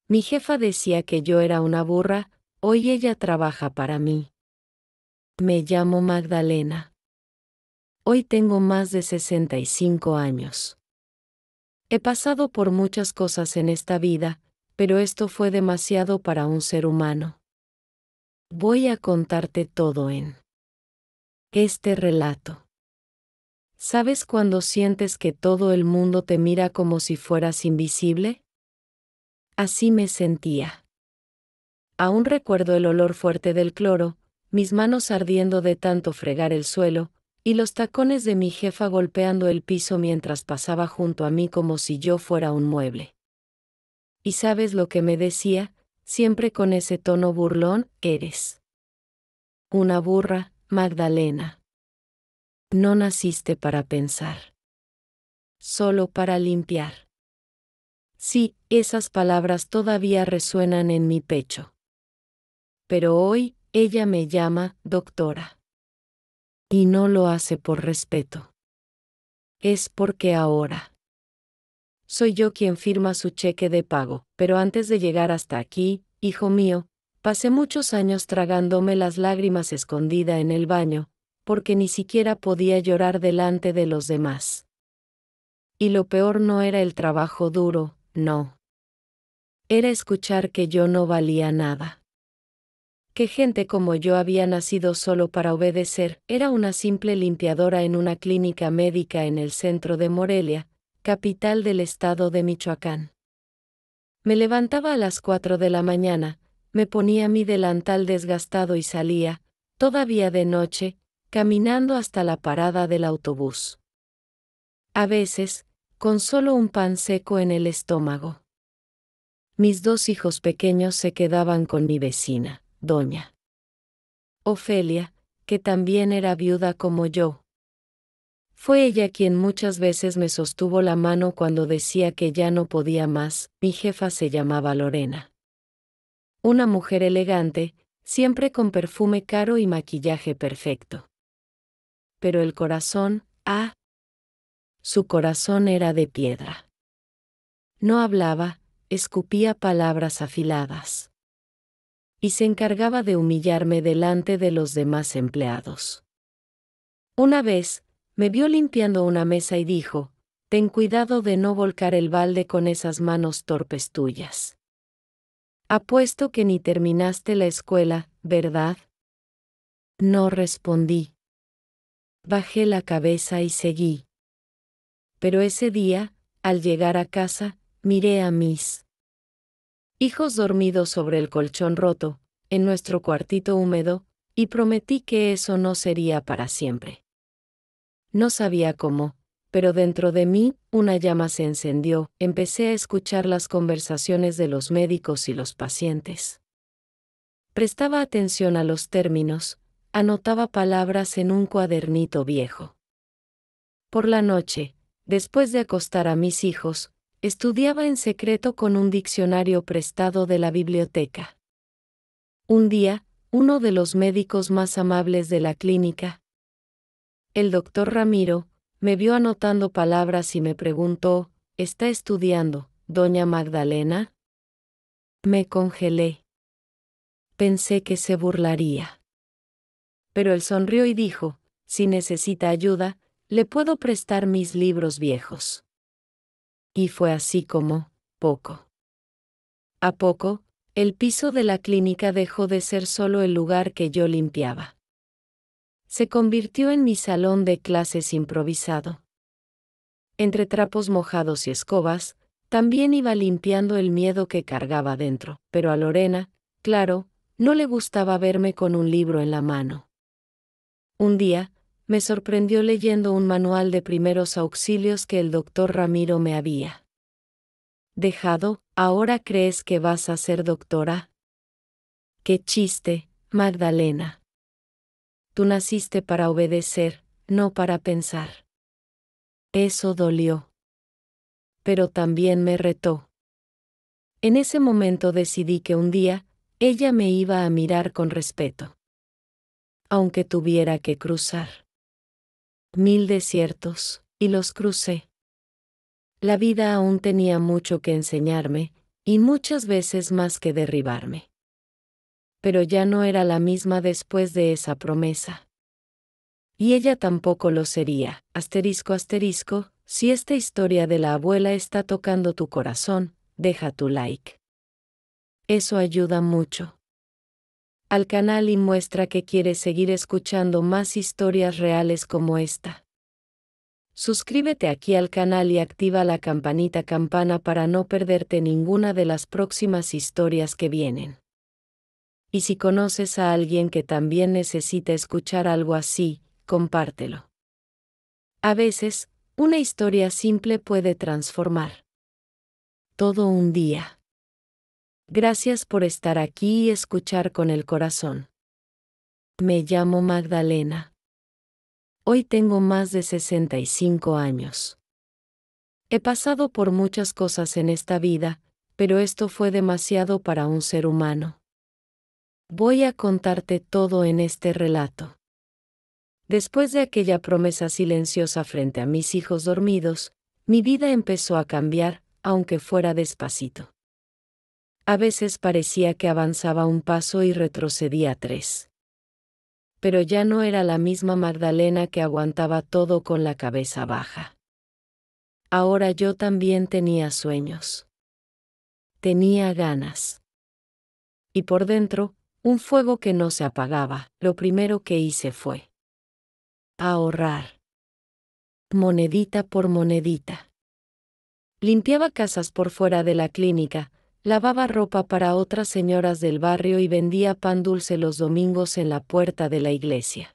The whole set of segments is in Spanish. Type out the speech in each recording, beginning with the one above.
Mi jefa decía que yo era una burra, hoy ella trabaja para mí. Me llamo Magdalena. Hoy tengo más de 65 años. He pasado por muchas cosas en esta vida, pero esto fue demasiado para un ser humano. Voy a contarte todo en este relato. ¿Sabes cuando sientes que todo el mundo te mira como si fueras invisible? Así me sentía. Aún recuerdo el olor fuerte del cloro, mis manos ardiendo de tanto fregar el suelo, y los tacones de mi jefa golpeando el piso mientras pasaba junto a mí como si yo fuera un mueble. ¿Y sabes lo que me decía? Siempre con ese tono burlón: eres una burra, Magdalena. No naciste para pensar, solo para limpiar. Sí, esas palabras todavía resuenan en mi pecho. Pero hoy, ella me llama doctora. Y no lo hace por respeto. Es porque ahora soy yo quien firma su cheque de pago. Pero antes de llegar hasta aquí, hijo mío, pasé muchos años tragándome las lágrimas escondida en el baño, porque ni siquiera podía llorar delante de los demás. Y lo peor no era el trabajo duro, no. Era escuchar que yo no valía nada. Que gente como yo había nacido solo para obedecer. Era una simple limpiadora en una clínica médica en el centro de Morelia, capital del estado de Michoacán. Me levantaba a las 4 de la mañana, me ponía mi delantal desgastado y salía, todavía de noche, caminando hasta la parada del autobús. A veces, con solo un pan seco en el estómago. Mis 2 hijos pequeños se quedaban con mi vecina, doña Ofelia, que también era viuda como yo. Fue ella quien muchas veces me sostuvo la mano cuando decía que ya no podía más. Mi jefa se llamaba Lorena. Una mujer elegante, siempre con perfume caro y maquillaje perfecto. Pero el corazón, su corazón era de piedra. No hablaba, escupía palabras afiladas. Y se encargaba de humillarme delante de los demás empleados. Una vez, me vio limpiando una mesa y dijo: ten cuidado de no volcar el balde con esas manos torpes tuyas. Apuesto que ni terminaste la escuela, ¿verdad? No respondí. Bajé la cabeza y seguí. Pero ese día, al llegar a casa, miré a mis hijos dormidos sobre el colchón roto, en nuestro cuartito húmedo, y prometí que eso no sería para siempre. No sabía cómo, pero dentro de mí, una llama se encendió. Empecé a escuchar las conversaciones de los médicos y los pacientes. Prestaba atención a los términos, anotaba palabras en un cuadernito viejo. Por la noche, después de acostar a mis hijos, estudiaba en secreto con un diccionario prestado de la biblioteca. Un día, uno de los médicos más amables de la clínica, el doctor Ramiro, me vio anotando palabras y me preguntó: ¿está estudiando, doña Magdalena? Me congelé. Pensé que se burlaría. Pero él sonrió y dijo: si necesita ayuda, le puedo prestar mis libros viejos. Y fue así como, poco a poco, el piso de la clínica dejó de ser solo el lugar que yo limpiaba. Se convirtió en mi salón de clases improvisado. Entre trapos mojados y escobas, también iba limpiando el miedo que cargaba dentro. Pero a Lorena, claro, no le gustaba verme con un libro en la mano. Un día, me sorprendió leyendo un manual de primeros auxilios que el doctor Ramiro me había dejado. ¿Ahora crees que vas a ser doctora? ¡Qué chiste, Magdalena! Tú naciste para obedecer, no para pensar. Eso dolió. Pero también me retó. En ese momento decidí que un día, ella me iba a mirar con respeto. Aunque tuviera que cruzar 1000 desiertos, y los crucé. La vida aún tenía mucho que enseñarme, Y muchas veces más que derribarme. Pero ya no era la misma después de esa promesa. Y ella tampoco lo sería. Asterisco asterisco, si esta historia de la abuela está tocando tu corazón, deja tu like. Eso ayuda mucho al canal y muestra que quieres seguir escuchando más historias reales como esta. Suscríbete aquí al canal y activa la campana para no perderte ninguna de las próximas historias que vienen. Y si conoces a alguien que también necesita escuchar algo así, compártelo. A veces, una historia simple puede transformar todo un día. Gracias por estar aquí y escuchar con el corazón. Me llamo Magdalena. Hoy tengo más de 65 años. He pasado por muchas cosas en esta vida, pero esto fue demasiado para un ser humano. Voy a contarte todo en este relato. Después de aquella promesa silenciosa frente a mis hijos dormidos, mi vida empezó a cambiar, aunque fuera despacito. A veces parecía que avanzaba un paso y retrocedía 3. Pero ya no era la misma Magdalena que aguantaba todo con la cabeza baja. Ahora yo también tenía sueños. Tenía ganas. Y por dentro, un fuego que no se apagaba. Lo primero que hice fue ahorrar. Monedita por monedita. Limpiaba casas por fuera de la clínica, lavaba ropa para otras señoras del barrio y vendía pan dulce los domingos en la puerta de la iglesia.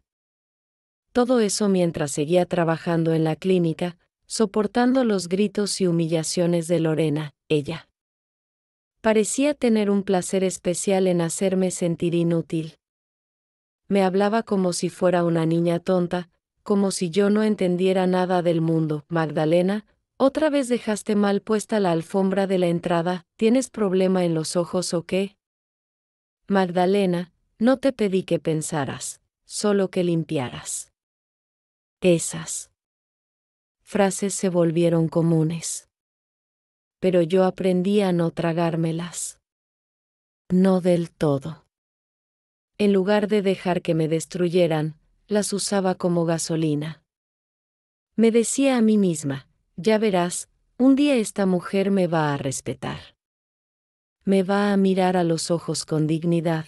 Todo eso mientras seguía trabajando en la clínica, soportando los gritos y humillaciones de Lorena, ella. Parecía tener un placer especial en hacerme sentir inútil. Me hablaba como si fuera una niña tonta, como si yo no entendiera nada del mundo. Magdalena, ¿otra vez dejaste mal puesta la alfombra de la entrada? ¿Tienes problema en los ojos o qué? Magdalena, no te pedí que pensaras, solo que limpiaras. Esas frases se volvieron comunes. Pero yo aprendí a no tragármelas. No del todo. En lugar de dejar que me destruyeran, las usaba como gasolina. Me decía a mí misma, ya verás, un día esta mujer me va a respetar. Me va a mirar a los ojos con dignidad.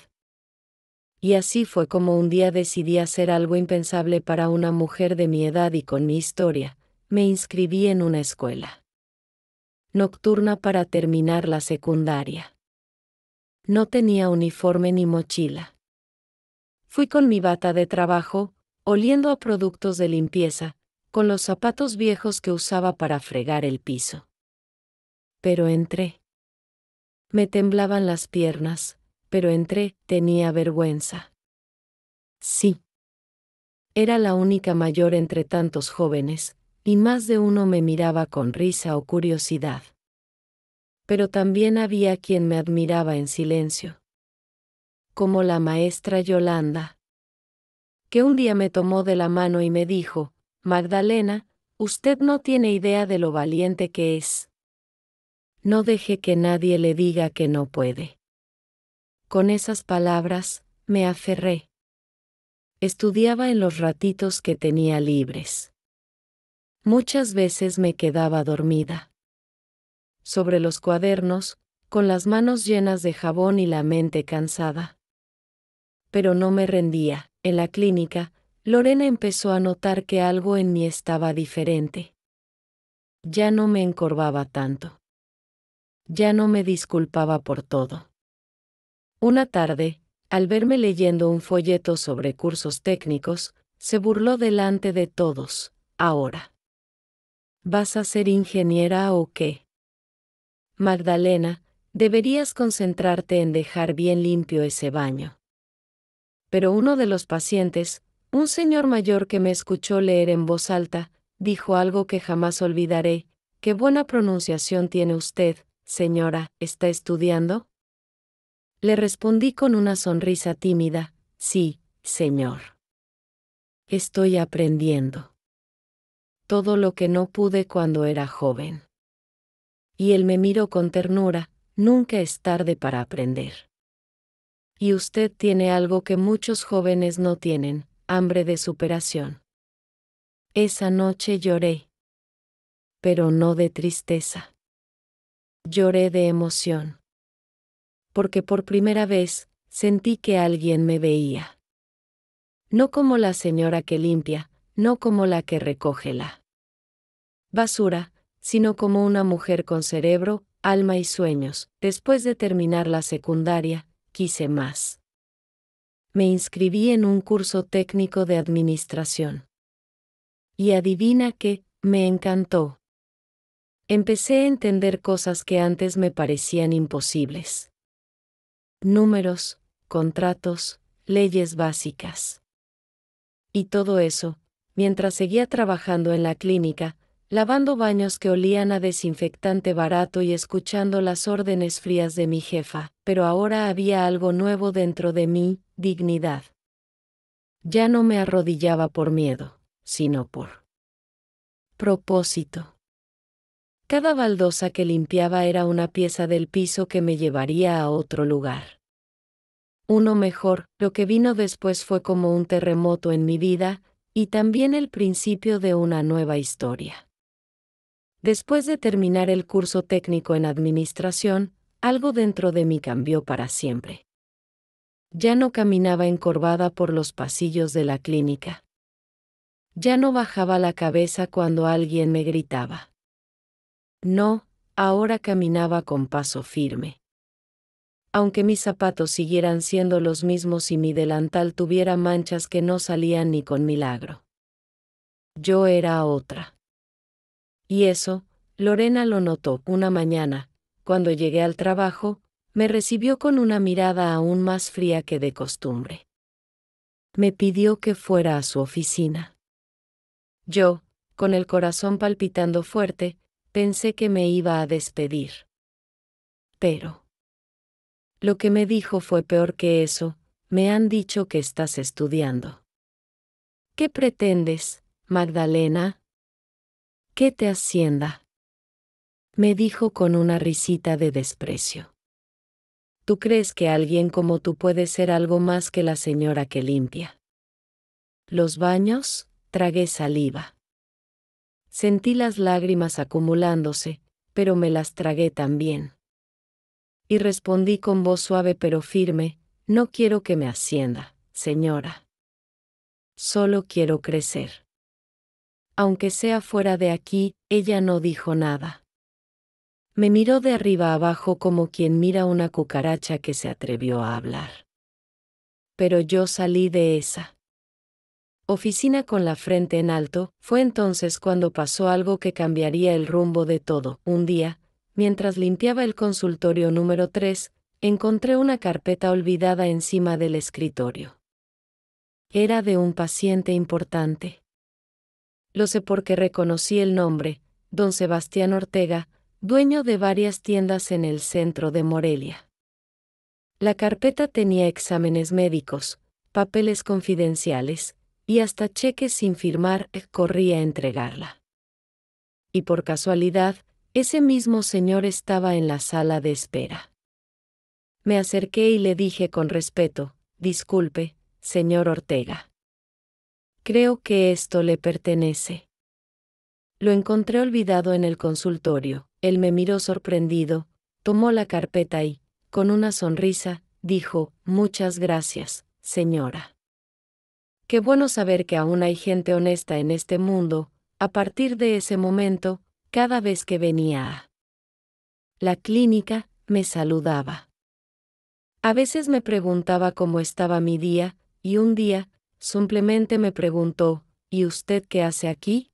Y así fue como un día decidí hacer algo impensable para una mujer de mi edad y con mi historia. Me inscribí en una escuela nocturna para terminar la secundaria. No tenía uniforme ni mochila. Fui con mi bata de trabajo, oliendo a productos de limpieza, con los zapatos viejos que usaba para fregar el piso. Pero entré. Me temblaban las piernas, pero entré, tenía vergüenza. Sí. Era la única mayor entre tantos jóvenes, y más de uno me miraba con risa o curiosidad. Pero también había quien me admiraba en silencio. Como la maestra Yolanda, que un día me tomó de la mano y me dijo, Magdalena, usted no tiene idea de lo valiente que es. No deje que nadie le diga que no puede. Con esas palabras, me aferré. Estudiaba en los ratitos que tenía libres. Muchas veces me quedaba dormida. Sobre los cuadernos, con las manos llenas de jabón y la mente cansada. Pero no me rendía. En la clínica, Lorena empezó a notar que algo en mí estaba diferente. Ya no me encorvaba tanto. Ya no me disculpaba por todo. Una tarde, al verme leyendo un folleto sobre cursos técnicos, se burló delante de todos. Ahora, ¿vas a ser ingeniera o qué? Magdalena, deberías concentrarte en dejar bien limpio ese baño. Pero uno de los pacientes, un señor mayor que me escuchó leer en voz alta, dijo algo que jamás olvidaré. «Qué buena pronunciación tiene usted, señora, ¿está estudiando?» Le respondí con una sonrisa tímida, «Sí, señor. Estoy aprendiendo. Todo lo que no pude cuando era joven». Y él me miró con ternura, nunca es tarde para aprender. Y usted tiene algo que muchos jóvenes no tienen, hambre de superación. Esa noche lloré. Pero no de tristeza. Lloré de emoción. Porque por primera vez, sentí que alguien me veía. No como la señora que limpia, no como la que recoge la basura, sino como una mujer con cerebro, alma y sueños. Después de terminar la secundaria, quise más. Me inscribí en un curso técnico de administración. Y adivina qué, me encantó. Empecé a entender cosas que antes me parecían imposibles. Números, contratos, leyes básicas. Y todo eso, mientras seguía trabajando en la clínica, lavando baños que olían a desinfectante barato y escuchando las órdenes frías de mi jefa, pero ahora había algo nuevo dentro de mí, dignidad. Ya no me arrodillaba por miedo, sino por propósito. Cada baldosa que limpiaba era una pieza del piso que me llevaría a otro lugar. Uno mejor. Lo que vino después fue como un terremoto en mi vida, y también el principio de una nueva historia. Después de terminar el curso técnico en administración, algo dentro de mí cambió para siempre. Ya no caminaba encorvada por los pasillos de la clínica. Ya no bajaba la cabeza cuando alguien me gritaba. No, ahora caminaba con paso firme. Aunque mis zapatos siguieran siendo los mismos y mi delantal tuviera manchas que no salían ni con milagro. Yo era otra. Y eso, Lorena lo notó. Una mañana, cuando llegué al trabajo, me recibió con una mirada aún más fría que de costumbre. Me pidió que fuera a su oficina. Yo, con el corazón palpitando fuerte, pensé que me iba a despedir. Pero lo que me dijo fue peor que eso. Me han dicho que estás estudiando. ¿Qué pretendes, Magdalena? ¿Qué te ascienda? Me dijo con una risita de desprecio. ¿Tú crees que alguien como tú puede ser algo más que la señora que limpia los baños? Tragué saliva. Sentí las lágrimas acumulándose, pero me las tragué también. Y respondí con voz suave pero firme: no quiero que me ascienda, señora. Solo quiero crecer. Aunque sea fuera de aquí, ella no dijo nada. Me miró de arriba abajo como quien mira una cucaracha que se atrevió a hablar. Pero yo salí de esa oficina con la frente en alto. Fue entonces cuando pasó algo que cambiaría el rumbo de todo. Un día, mientras limpiaba el consultorio número 3, encontré una carpeta olvidada encima del escritorio. Era de un paciente importante. Lo sé porque reconocí el nombre: don Sebastián Ortega, dueño de varias tiendas en el centro de Morelia. La carpeta tenía exámenes médicos, papeles confidenciales, y hasta cheques sin firmar. Corrí a entregarla. Y por casualidad, ese mismo señor estaba en la sala de espera. Me acerqué y le dije con respeto: disculpe, señor Ortega. Creo que esto le pertenece. Lo encontré olvidado en el consultorio. Él me miró sorprendido, tomó la carpeta y, con una sonrisa, dijo: muchas gracias, señora. Qué bueno saber que aún hay gente honesta en este mundo. A partir de ese momento, cada vez que venía a la clínica, me saludaba. A veces me preguntaba cómo estaba mi día, y un día, simplemente me preguntó: ¿y usted qué hace aquí?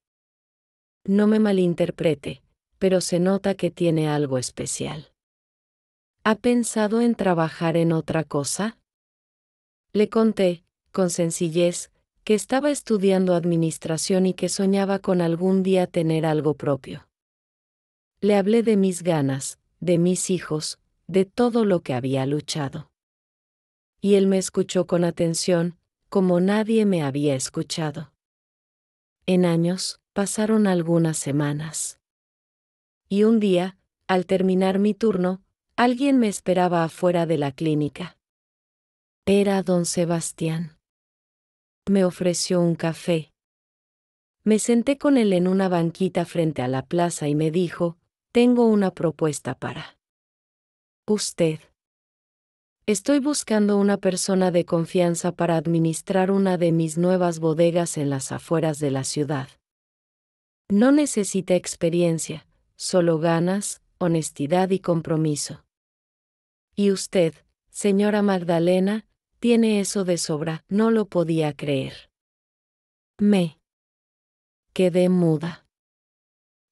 No me malinterprete, pero se nota que tiene algo especial. ¿Ha pensado en trabajar en otra cosa? Le conté, con sencillez, que estaba estudiando administración y que soñaba con algún día tener algo propio. Le hablé de mis ganas, de mis hijos, de todo lo que había luchado. Y él me escuchó con atención, como nadie me había escuchado. En años, pasaron algunas semanas. Y un día, al terminar mi turno, Alguien me esperaba afuera de la clínica. Era don Sebastián. Me ofreció un café. Me senté con él en una banquita frente a la plaza y me dijo, tengo una propuesta para usted. Estoy buscando una persona de confianza para administrar una de mis nuevas bodegas en las afueras de la ciudad. No necesita experiencia, solo ganas, honestidad y compromiso. Y usted, señora Magdalena, tiene eso de sobra, no lo podía creer. Me quedé muda.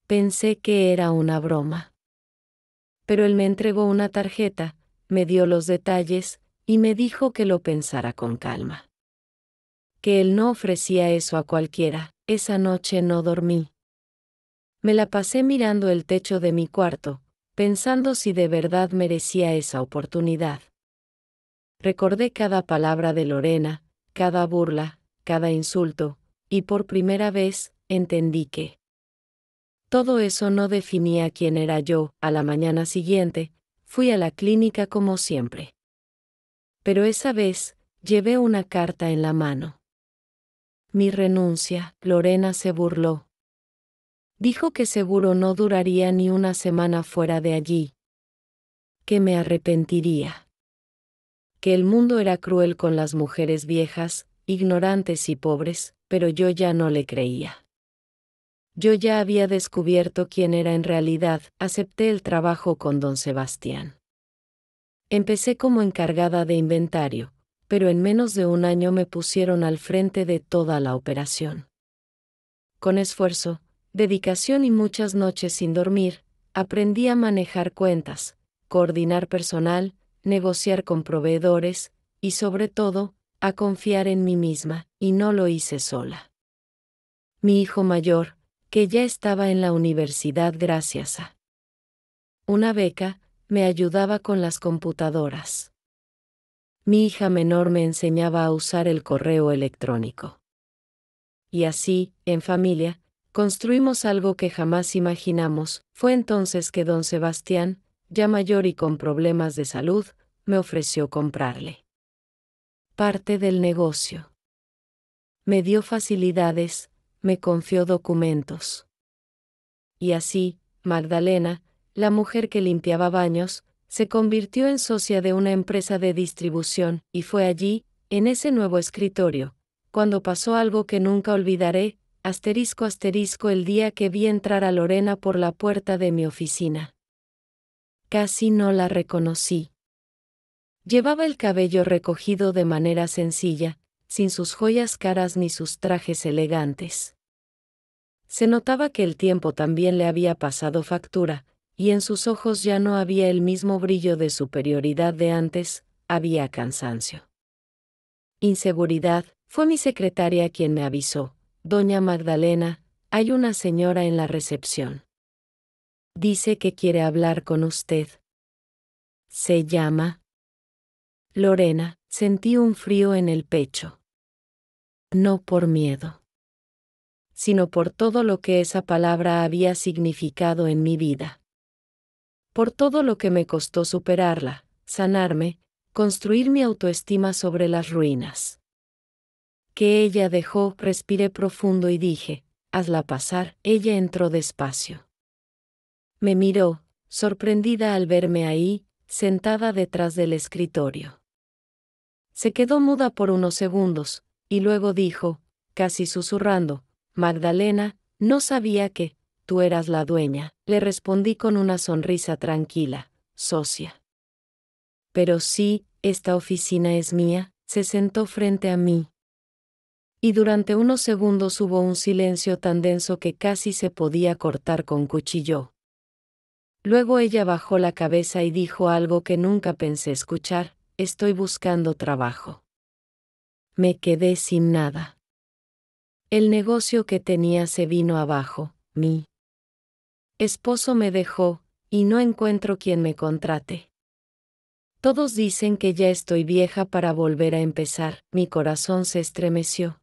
Pensé que era una broma. Pero él me entregó una tarjeta, me dio los detalles, y me dijo que lo pensara con calma. Que él no ofrecía eso a cualquiera. Esa noche no dormí. Me la pasé mirando el techo de mi cuarto, pensando si de verdad merecía esa oportunidad. Recordé cada palabra de Lorena, cada burla, cada insulto, y por primera vez, entendí que todo eso no definía quién era yo. A la mañana siguiente, fui a la clínica como siempre. Pero esa vez, llevé una carta en la mano. Mi renuncia. Lorena se burló. Dijo que seguro no duraría ni una semana fuera de allí. Que me arrepentiría. Que el mundo era cruel con las mujeres viejas, ignorantes y pobres, pero yo ya no le creía. Yo ya había descubierto quién era en realidad. Acepté el trabajo con don Sebastián. Empecé como encargada de inventario, pero en menos de un año me pusieron al frente de toda la operación. Con esfuerzo, dedicación y muchas noches sin dormir, aprendí a manejar cuentas, coordinar personal, negociar con proveedores, y sobre todo, a confiar en mí misma, y no lo hice sola. Mi hijo mayor, que ya estaba en la universidad gracias a una beca, me ayudaba con las computadoras. Mi hija menor me enseñaba a usar el correo electrónico. Y así, en familia, construimos algo que jamás imaginamos. Fue entonces que don Sebastián, ya mayor y con problemas de salud, me ofreció comprarle parte del negocio. Me dio facilidades, me confió documentos. Y así, Magdalena, la mujer que limpiaba baños, se convirtió en socia de una empresa de distribución, y fue allí, en ese nuevo escritorio, cuando pasó algo que nunca olvidaré, asterisco asterisco el día que vi entrar a Lorena por la puerta de mi oficina. Casi no la reconocí. Llevaba el cabello recogido de manera sencilla, sin sus joyas caras ni sus trajes elegantes. Se notaba que el tiempo también le había pasado factura, y en sus ojos ya no había el mismo brillo de superioridad de antes, había cansancio. Inseguridad. Fue mi secretaria quien me avisó: doña Magdalena, hay una señora en la recepción. Dice que quiere hablar con usted. Se llama Lorena. Sentí un frío en el pecho. No por miedo, sino por todo lo que esa palabra había significado en mi vida. Por todo lo que me costó superarla, sanarme, construir mi autoestima sobre las ruinas que ella dejó. Respiré profundo y dije, hazla pasar. Ella entró despacio. Me miró, sorprendida al verme ahí, sentada detrás del escritorio. Se quedó muda por unos segundos, y luego dijo, casi susurrando, Magdalena, no sabía que tú eras la dueña. Le respondí con una sonrisa tranquila, socia. Pero sí, esta oficina es mía. Se sentó frente a mí. Y durante unos segundos hubo un silencio tan denso que casi se podía cortar con cuchillo. Luego ella bajó la cabeza y dijo algo que nunca pensé escuchar: estoy buscando trabajo. Me quedé sin nada. El negocio que tenía se vino abajo, mi esposo me dejó, y no encuentro quien me contrate. Todos dicen que ya estoy vieja para volver a empezar. Mi corazón se estremeció.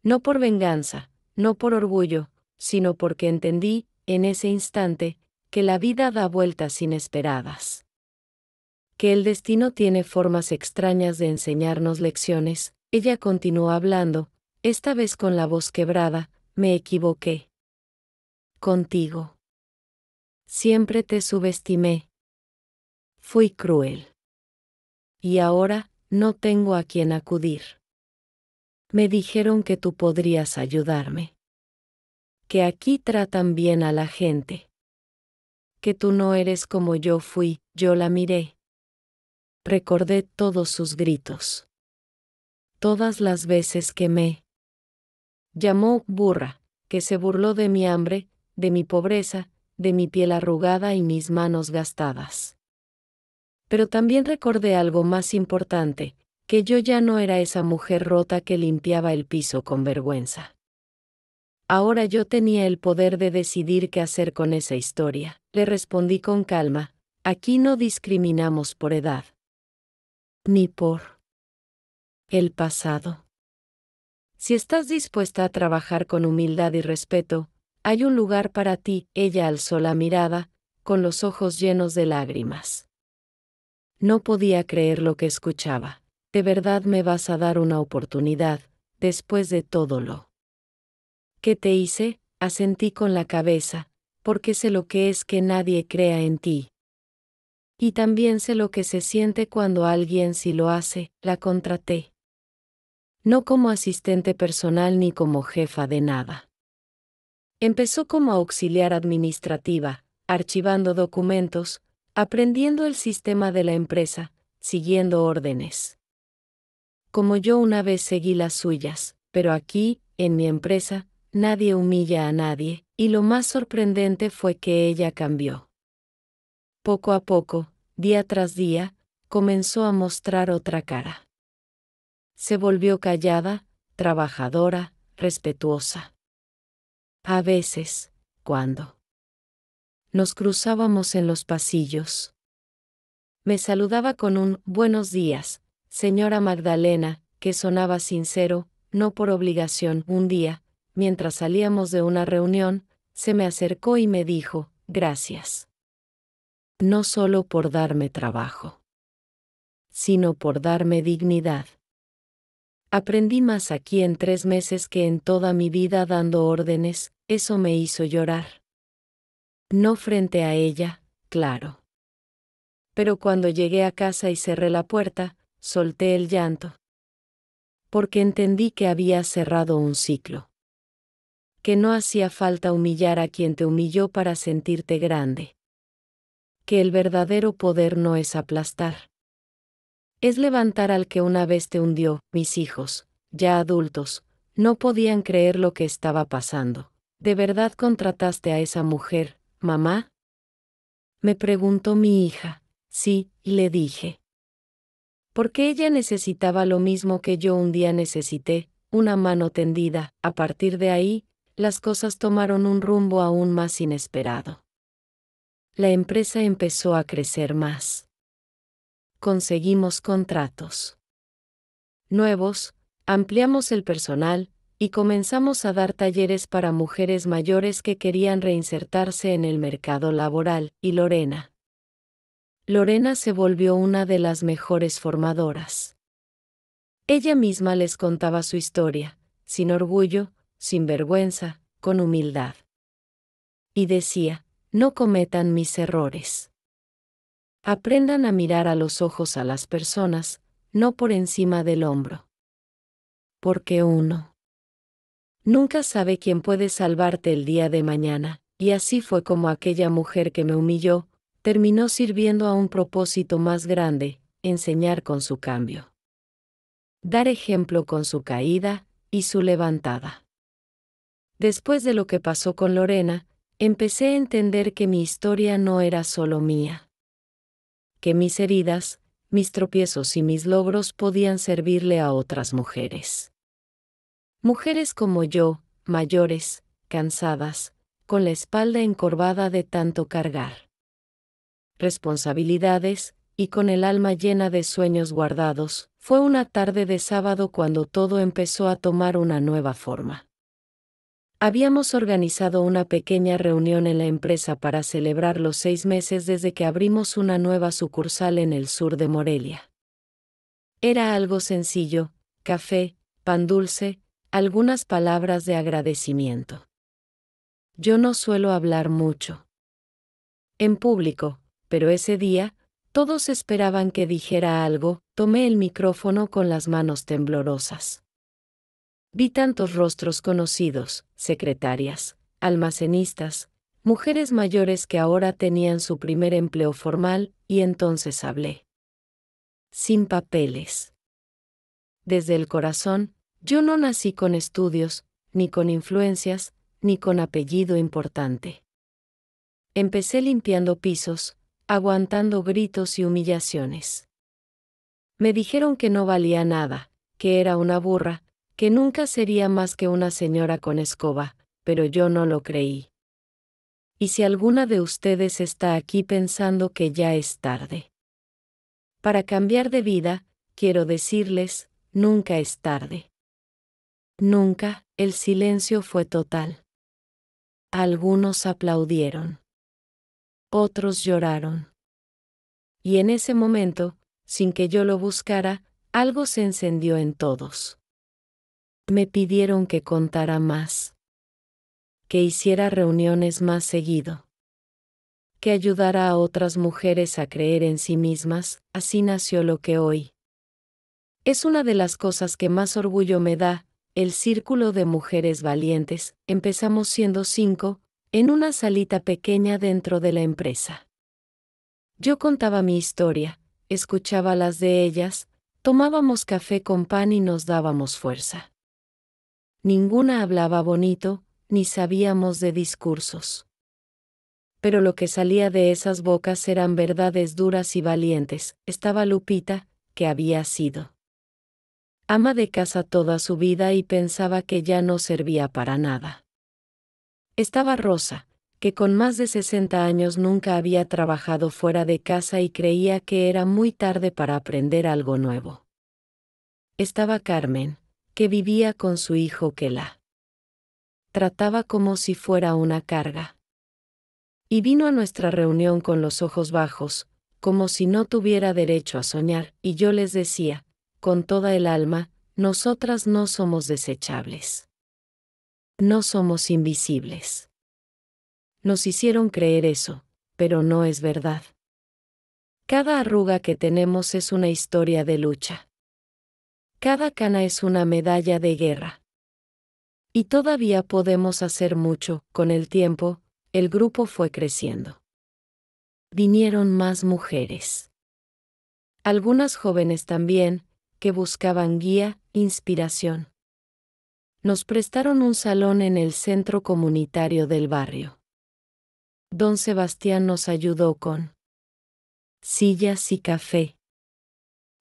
No por venganza, no por orgullo, sino porque entendí, en ese instante, que la vida da vueltas inesperadas. que el destino tiene formas extrañas de enseñarnos lecciones. Ella continuó hablando, esta vez con la voz quebrada, me equivoqué. Contigo. Siempre te subestimé. Fui cruel. Y ahora, no tengo a quien acudir. Me dijeron que tú podrías ayudarme. Que aquí tratan bien a la gente. Que tú no eres como yo fui. Yo la miré. Recordé todos sus gritos. Todas las veces que me llamó burra, que se burló de mi hambre, de mi pobreza, de mi piel arrugada y mis manos gastadas. Pero también recordé algo más importante, que yo ya no era esa mujer rota que limpiaba el piso con vergüenza. Ahora yo tenía el poder de decidir qué hacer con esa historia. Le respondí con calma, aquí no discriminamos por edad. Ni por el pasado. Si estás dispuesta a trabajar con humildad y respeto, hay un lugar para ti. Ella alzó la mirada, con los ojos llenos de lágrimas. No podía creer lo que escuchaba. ¿De verdad me vas a dar una oportunidad, después de todo lo que te hice? Asentí con la cabeza, porque sé lo que es que nadie crea en ti. Y también sé lo que se siente cuando alguien sí lo hace. La contraté. No como asistente personal ni como jefa de nada. Empezó como auxiliar administrativa, archivando documentos, aprendiendo el sistema de la empresa, siguiendo órdenes. Como yo una vez seguí las suyas, pero aquí, en mi empresa, nadie humilla a nadie, y lo más sorprendente fue que ella cambió. Poco a poco, día tras día, comenzó a mostrar otra cara. Se volvió callada, trabajadora, respetuosa. A veces, cuando nos cruzábamos en los pasillos, me saludaba con un «Buenos días, señora Magdalena», que sonaba sincero, no por obligación. Un día, mientras salíamos de una reunión, se me acercó y me dijo, «Gracias. No solo por darme trabajo, sino por darme dignidad». Aprendí más aquí en 3 meses que en toda mi vida dando órdenes. Eso me hizo llorar. No frente a ella, claro. Pero cuando llegué a casa y cerré la puerta, solté el llanto. Porque entendí que había cerrado un ciclo. Que no hacía falta humillar a quien te humilló para sentirte grande. Que el verdadero poder no es aplastar. Es levantar al que una vez te hundió. Mis hijos, ya adultos, no podían creer lo que estaba pasando. ¿De verdad contrataste a esa mujer, mamá?, me preguntó mi hija. Sí, le dije. Porque ella necesitaba lo mismo que yo un día necesité, una mano tendida. A partir de ahí, las cosas tomaron un rumbo aún más inesperado. La empresa empezó a crecer más. Conseguimos contratos nuevos, ampliamos el personal, y comenzamos a dar talleres para mujeres mayores que querían reinsertarse en el mercado laboral. Y Lorena se volvió una de las mejores formadoras. Ella misma les contaba su historia, sin orgullo, sin vergüenza, con humildad. Y decía, no cometan mis errores. Aprendan a mirar a los ojos a las personas, no por encima del hombro. Porque uno nunca sabe quién puede salvarte el día de mañana, y así fue como aquella mujer que me humilló, terminó sirviendo a un propósito más grande, enseñar con su cambio. Dar ejemplo con su caída y su levantada. Después de lo que pasó con Lorena, empecé a entender que mi historia no era solo mía. Que mis heridas, mis tropiezos y mis logros podían servirle a otras mujeres. Mujeres como yo, mayores, cansadas, con la espalda encorvada de tanto cargar responsabilidades, y con el alma llena de sueños guardados. Fue una tarde de sábado cuando todo empezó a tomar una nueva forma. Habíamos organizado una pequeña reunión en la empresa para celebrar los 6 meses desde que abrimos una nueva sucursal en el sur de Morelia. Era algo sencillo: café, pan dulce, algunas palabras de agradecimiento. Yo no suelo hablar mucho en público, pero ese día, todos esperaban que dijera algo. Tomé el micrófono con las manos temblorosas. Vi tantos rostros conocidos: secretarias, almacenistas, mujeres mayores que ahora tenían su primer empleo formal, y entonces hablé. Sin papeles. Desde el corazón. Yo no nací con estudios, ni con influencias, ni con apellido importante. Empecé limpiando pisos, aguantando gritos y humillaciones. Me dijeron que no valía nada, que era una burra, que nunca sería más que una señora con escoba, pero yo no lo creí. Y si alguna de ustedes está aquí pensando que ya es tarde para cambiar de vida, quiero decirles: nunca es tarde. Nunca. El silencio fue total. Algunos aplaudieron. Otros lloraron. Y en ese momento, sin que yo lo buscara, algo se encendió en todos. Me pidieron que contara más, que hiciera reuniones más seguido, que ayudara a otras mujeres a creer en sí mismas. Así nació lo que hoy es una de las cosas que más orgullo me da: el Círculo de Mujeres Valientes. Empezamos siendo 5, en una salita pequeña dentro de la empresa. Yo contaba mi historia, escuchaba las de ellas, tomábamos café con pan y nos dábamos fuerza. Ninguna hablaba bonito, ni sabíamos de discursos. Pero lo que salía de esas bocas eran verdades duras y valientes. Estaba Lupita, que había sido ama de casa toda su vida y pensaba que ya no servía para nada. Estaba Rosa, que con más de 60 años nunca había trabajado fuera de casa y creía que era muy tarde para aprender algo nuevo. Estaba Carmen, que vivía con su hijo que la trataba como si fuera una carga. Y vino a nuestra reunión con los ojos bajos, como si no tuviera derecho a soñar, y yo les decía, con toda el alma: nosotras no somos desechables. No somos invisibles. Nos hicieron creer eso, pero no es verdad. Cada arruga que tenemos es una historia de lucha. Cada cana es una medalla de guerra. Y todavía podemos hacer mucho. Con el tiempo, el grupo fue creciendo. Vinieron más mujeres. Algunas jóvenes también, que buscaban guía, inspiración. Nos prestaron un salón en el centro comunitario del barrio. Don Sebastián nos ayudó con sillas y café.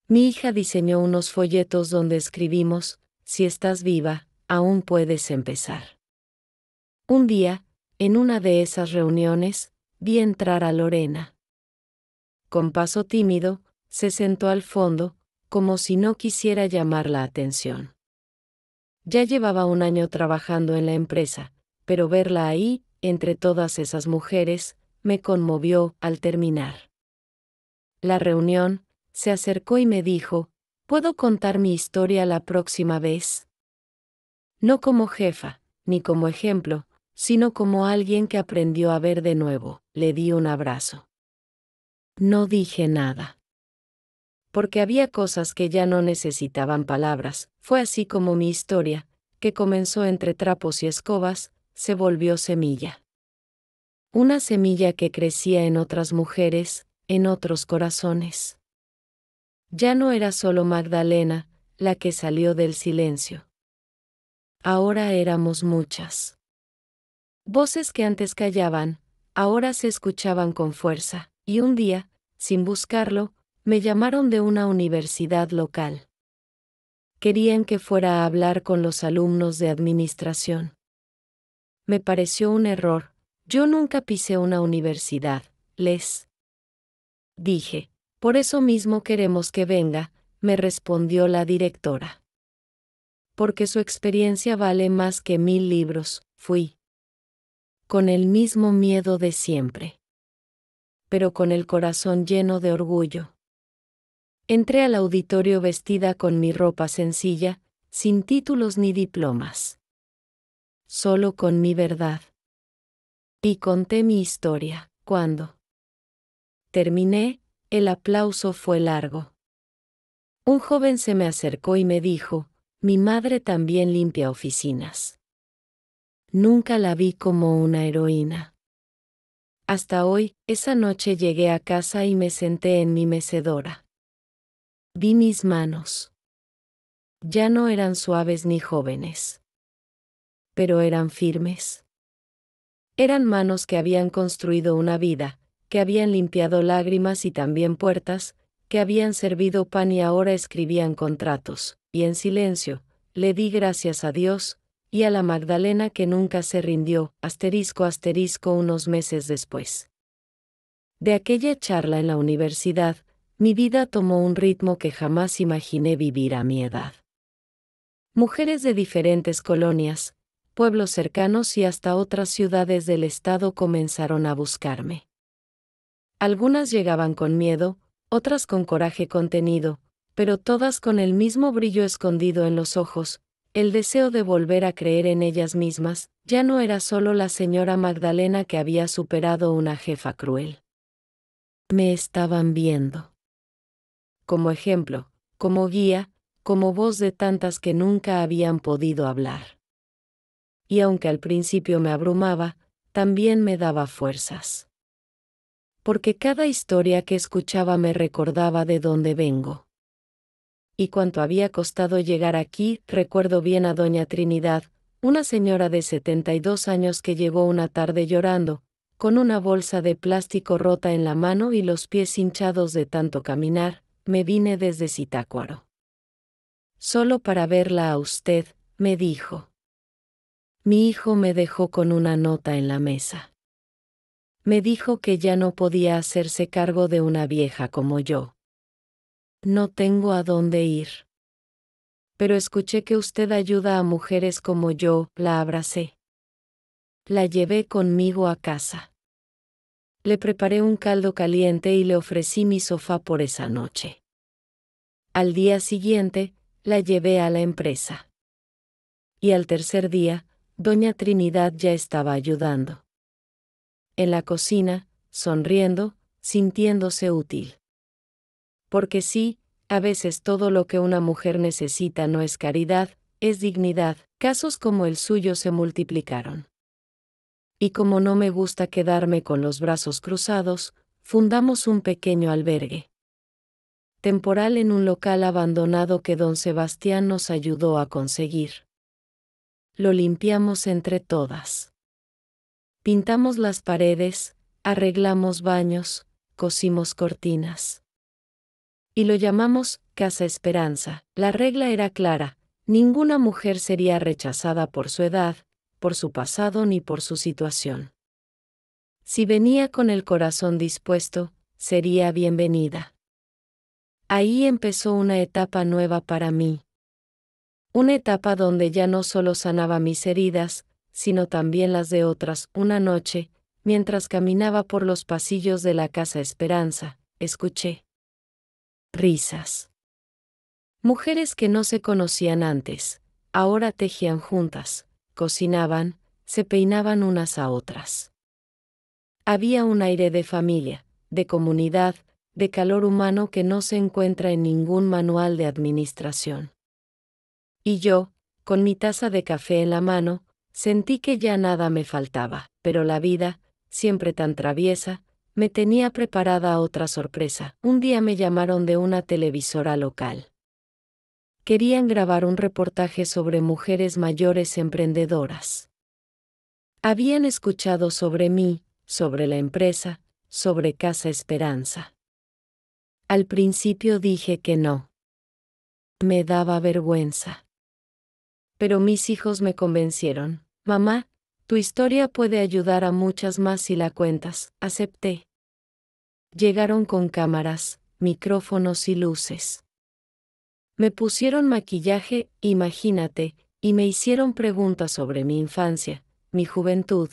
Mi hija diseñó unos folletos donde escribimos: si estás viva, aún puedes empezar. Un día, en una de esas reuniones, vi entrar a Lorena. Con paso tímido, se sentó al fondo, como si no quisiera llamar la atención. Ya llevaba un año trabajando en la empresa, pero verla ahí, entre todas esas mujeres, me conmovió. Al terminar la reunión, se acercó y me dijo: ¿puedo contar mi historia la próxima vez? No como jefa, ni como ejemplo, sino como alguien que aprendió a ver de nuevo. Le di un abrazo. No dije nada. Porque había cosas que ya no necesitaban palabras. Fue así como mi historia, que comenzó entre trapos y escobas, se volvió semilla. Una semilla que crecía en otras mujeres, en otros corazones. Ya no era solo Magdalena, la que salió del silencio. Ahora éramos muchas. Voces que antes callaban, ahora se escuchaban con fuerza, y un día, sin buscarlo, me llamaron de una universidad local. Querían que fuera a hablar con los alumnos de administración. Me pareció un error. Yo nunca pisé una universidad, les dije. Por eso mismo queremos que venga, me respondió la directora. Porque su experiencia vale más que 1000 libros. Fui. Con el mismo miedo de siempre. Pero con el corazón lleno de orgullo. Entré al auditorio vestida con mi ropa sencilla, sin títulos ni diplomas. Solo con mi verdad. Y conté mi historia. Cuando terminé, el aplauso fue largo. Un joven se me acercó y me dijo, mi madre también limpia oficinas. Nunca la vi como una heroína. Hasta hoy, esa noche llegué a casa y me senté en mi mecedora. Vi mis manos. Ya no eran suaves ni jóvenes. Pero eran firmes. Eran manos que habían construido una vida, que habían limpiado lágrimas y también puertas, que habían servido pan y ahora escribían contratos, y en silencio, le di gracias a Dios, y a la Magdalena que nunca se rindió, unos meses después. De aquella charla en la universidad, mi vida tomó un ritmo que jamás imaginé vivir a mi edad. Mujeres de diferentes colonias, pueblos cercanos y hasta otras ciudades del estado comenzaron a buscarme. Algunas llegaban con miedo, otras con coraje contenido, pero todas con el mismo brillo escondido en los ojos, el deseo de volver a creer en ellas mismas. Ya no era solo la señora Magdalena que había superado una jefa cruel. Me estaban viendo. Como ejemplo, como guía, como voz de tantas que nunca habían podido hablar. Y aunque al principio me abrumaba, también me daba fuerzas. Porque cada historia que escuchaba me recordaba de dónde vengo. Y cuánto había costado llegar aquí. Recuerdo bien a doña Trinidad, una señora de 72 años que llegó una tarde llorando, con una bolsa de plástico rota en la mano y los pies hinchados de tanto caminar. Me vine desde Zitácuaro. Solo para verla a usted, me dijo. Mi hijo me dejó con una nota en la mesa. Me dijo que ya no podía hacerse cargo de una vieja como yo. No tengo a dónde ir. Pero escuché que usted ayuda a mujeres como yo. La abracé. La llevé conmigo a casa. Le preparé un caldo caliente y le ofrecí mi sofá por esa noche. Al día siguiente, la llevé a la empresa. Y al tercer día, doña Trinidad ya estaba ayudando. En la cocina, sonriendo, sintiéndose útil. Porque sí, a veces todo lo que una mujer necesita no es caridad, es dignidad. Casos como el suyo se multiplicaron. Y como no me gusta quedarme con los brazos cruzados, fundamos un pequeño albergue temporal en un local abandonado que don Sebastián nos ayudó a conseguir. Lo limpiamos entre todas. Pintamos las paredes, arreglamos baños, cosimos cortinas. Y lo llamamos Casa Esperanza. La regla era clara: ninguna mujer sería rechazada por su edad, por su pasado ni por su situación. Si venía con el corazón dispuesto, sería bienvenida. Ahí empezó una etapa nueva para mí. Una etapa donde ya no solo sanaba mis heridas, sino también las de otras. Una noche, mientras caminaba por los pasillos de la Casa Esperanza, escuché risas. Mujeres que no se conocían antes, ahora tejían juntas, cocinaban, se peinaban unas a otras. Había un aire de familia, de comunidad, de calor humano que no se encuentra en ningún manual de administración. Y yo, con mi taza de café en la mano, sentí que ya nada me faltaba, pero la vida, siempre tan traviesa, me tenía preparada a otra sorpresa. Un día me llamaron de una televisora local. Querían grabar un reportaje sobre mujeres mayores emprendedoras. Habían escuchado sobre mí, sobre la empresa, sobre Casa Esperanza. Al principio dije que no. Me daba vergüenza. Pero mis hijos me convencieron. Mamá, tu historia puede ayudar a muchas más si la cuentas. Acepté. Llegaron con cámaras, micrófonos y luces. Me pusieron maquillaje, imagínate, y me hicieron preguntas sobre mi infancia, mi juventud.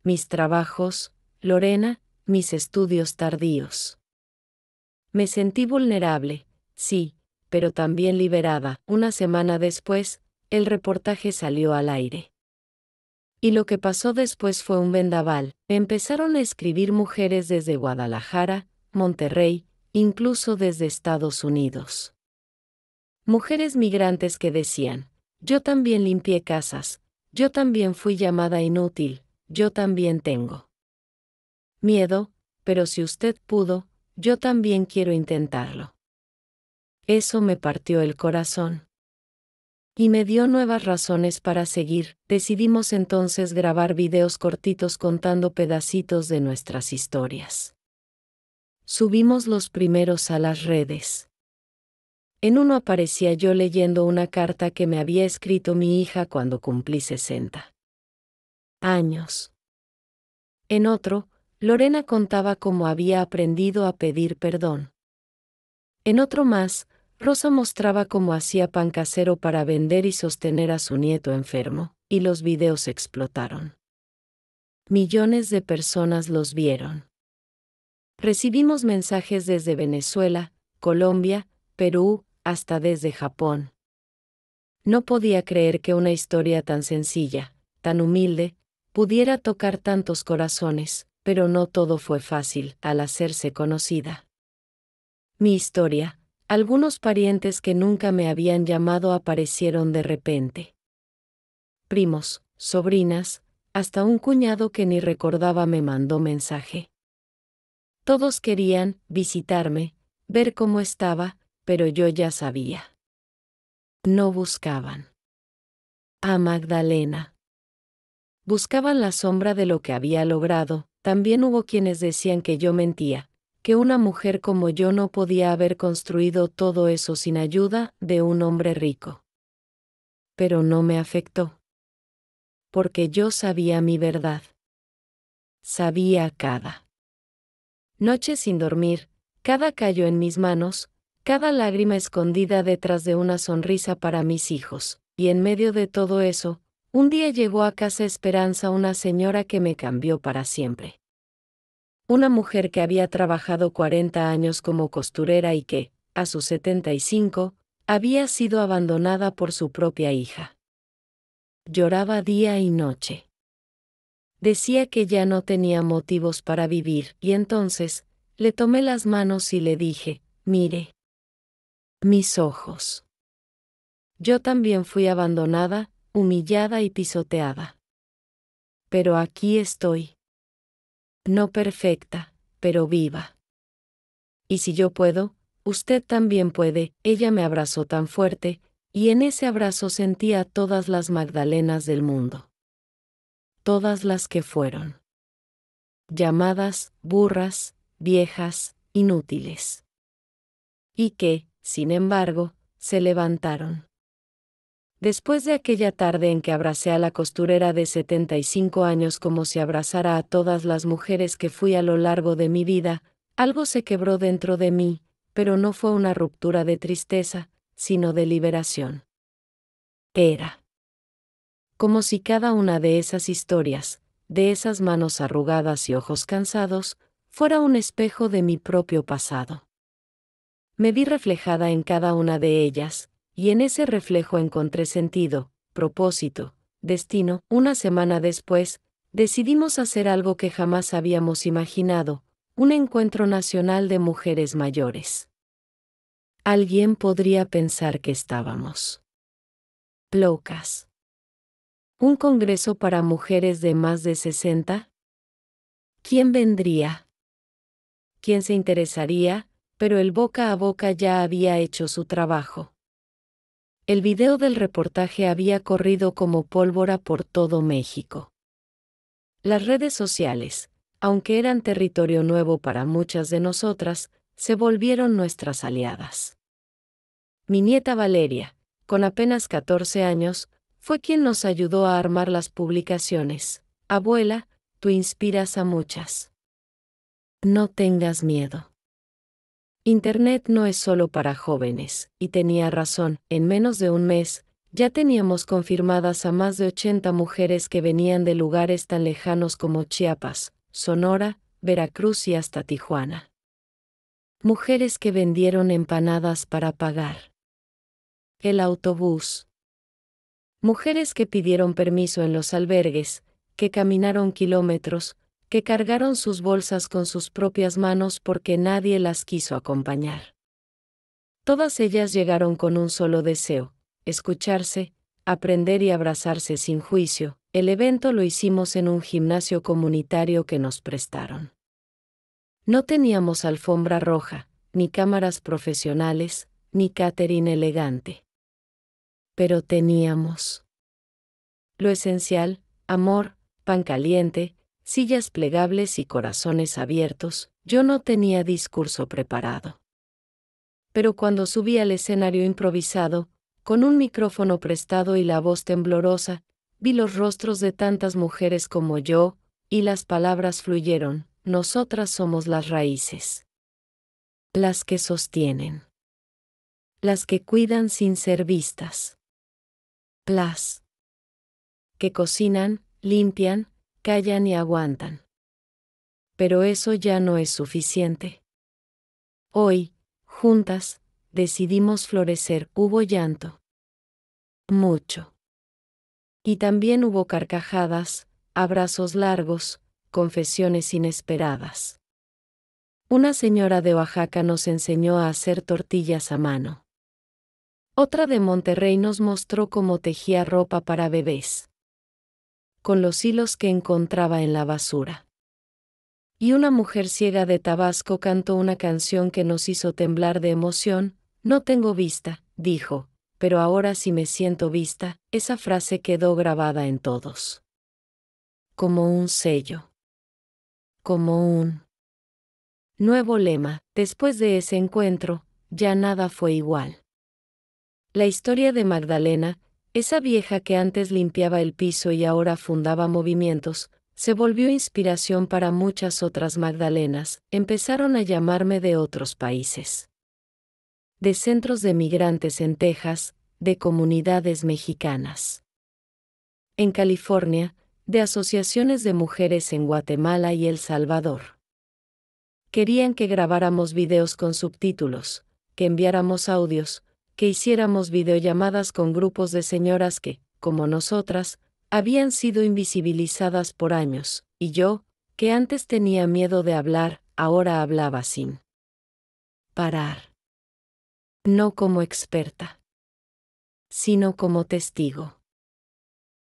Mis trabajos, Lorena, mis estudios tardíos. Me sentí vulnerable, sí, pero también liberada. Una semana después, el reportaje salió al aire. Y lo que pasó después fue un vendaval. Empezaron a escribir mujeres desde Guadalajara, Monterrey, incluso desde Estados Unidos. Mujeres migrantes que decían, yo también limpié casas, yo también fui llamada inútil, yo también tengo miedo, pero si usted pudo, yo también quiero intentarlo. Eso me partió el corazón. Y me dio nuevas razones para seguir. Decidimos entonces grabar videos cortitos contando pedacitos de nuestras historias. Subimos los primeros a las redes. En uno aparecía yo leyendo una carta que me había escrito mi hija cuando cumplí 60 años. En otro, Lorena contaba cómo había aprendido a pedir perdón. En otro más, Rosa mostraba cómo hacía pan casero para vender y sostener a su nieto enfermo, y los videos explotaron. Millones de personas los vieron. Recibimos mensajes desde Venezuela, Colombia, Perú, hasta desde Japón. No podía creer que una historia tan sencilla, tan humilde, pudiera tocar tantos corazones, pero no todo fue fácil al hacerse conocida. Mi historia, algunos parientes que nunca me habían llamado aparecieron de repente. Primos, sobrinas, hasta un cuñado que ni recordaba me mandó mensaje. Todos querían visitarme, ver cómo estaba, pero yo ya sabía. No buscaban a Magdalena. Buscaban la sombra de lo que había logrado. También hubo quienes decían que yo mentía, que una mujer como yo no podía haber construido todo eso sin ayuda de un hombre rico. Pero no me afectó. Porque yo sabía mi verdad. Sabía cada noche sin dormir, cada callo en mis manos, cada lágrima escondida detrás de una sonrisa para mis hijos, y en medio de todo eso, un día llegó a casa Esperanza, una señora que me cambió para siempre. Una mujer que había trabajado 40 años como costurera y que, a sus 75, había sido abandonada por su propia hija. Lloraba día y noche. Decía que ya no tenía motivos para vivir, y entonces, le tomé las manos y le dije, mire mis ojos. Yo también fui abandonada, humillada y pisoteada. Pero aquí estoy. No perfecta, pero viva. Y si yo puedo, usted también puede. Ella me abrazó tan fuerte, y en ese abrazo sentía a todas las Magdalenas del mundo. Todas las que fueron llamadas burras, viejas, inútiles. Y que, sin embargo, se levantaron. Después de aquella tarde en que abracé a la costurera de 75 años como si abrazara a todas las mujeres que fui a lo largo de mi vida, algo se quebró dentro de mí, pero no fue una ruptura de tristeza, sino de liberación. Era como si cada una de esas historias, de esas manos arrugadas y ojos cansados, fuera un espejo de mi propio pasado. Me vi reflejada en cada una de ellas, y en ese reflejo encontré sentido, propósito, destino. Una semana después, decidimos hacer algo que jamás habíamos imaginado, un encuentro nacional de mujeres mayores. Alguien podría pensar que estábamos locas. ¿Un congreso para mujeres de más de 60? ¿Quién vendría? ¿Quién se interesaría? Pero el boca a boca ya había hecho su trabajo. El video del reportaje había corrido como pólvora por todo México. Las redes sociales, aunque eran territorio nuevo para muchas de nosotras, se volvieron nuestras aliadas. Mi nieta Valeria, con apenas 14 años, fue quien nos ayudó a armar las publicaciones. Abuela, tú inspiras a muchas. No tengas miedo. Internet no es solo para jóvenes, y tenía razón. En menos de un mes, Ya teníamos confirmadas a más de 80 mujeres que venían de lugares tan lejanos como Chiapas, Sonora, Veracruz y hasta Tijuana. Mujeres que vendieron empanadas para pagar el autobús. Mujeres que pidieron permiso en los albergues, que caminaron kilómetros, que cargaron sus bolsas con sus propias manos porque nadie las quiso acompañar. Todas ellas llegaron con un solo deseo: escucharse, aprender y abrazarse sin juicio. El evento lo hicimos en un gimnasio comunitario que nos prestaron. No teníamos alfombra roja, ni cámaras profesionales, ni catering elegante. Pero teníamos lo esencial: amor, pan caliente, sillas plegables y corazones abiertos. Yo no tenía discurso preparado. Pero cuando subí al escenario improvisado, con un micrófono prestado y la voz temblorosa, vi los rostros de tantas mujeres como yo, y las palabras fluyeron: nosotras somos las raíces. Las que sostienen. Las que cuidan sin ser vistas. Las que cocinan, limpian, callan y aguantan. Pero eso ya no es suficiente. Hoy, juntas, decidimos florecer. Hubo llanto. Mucho. Y también hubo carcajadas, abrazos largos, confesiones inesperadas. Una señora de Oaxaca nos enseñó a hacer tortillas a mano. Otra de Monterrey nos mostró cómo tejía ropa para bebés, con los hilos que encontraba en la basura. Y una mujer ciega de Tabasco cantó una canción que nos hizo temblar de emoción. No tengo vista, dijo, pero ahora sí me siento vista. Esa frase quedó grabada en todos. Como un sello. Como un nuevo lema. Después de ese encuentro, ya nada fue igual. La historia de Magdalena, esa vieja que antes limpiaba el piso y ahora fundaba movimientos, se volvió inspiración para muchas otras Magdalenas. Empezaron a llamarme de otros países. De centros de migrantes en Texas, de comunidades mexicanas. En California, de asociaciones de mujeres en Guatemala y El Salvador. Querían que grabáramos videos con subtítulos, que enviáramos audios, que hiciéramos videollamadas con grupos de señoras que, como nosotras, habían sido invisibilizadas por años, y yo, que antes tenía miedo de hablar, ahora hablaba sin parar. No como experta, sino como testigo.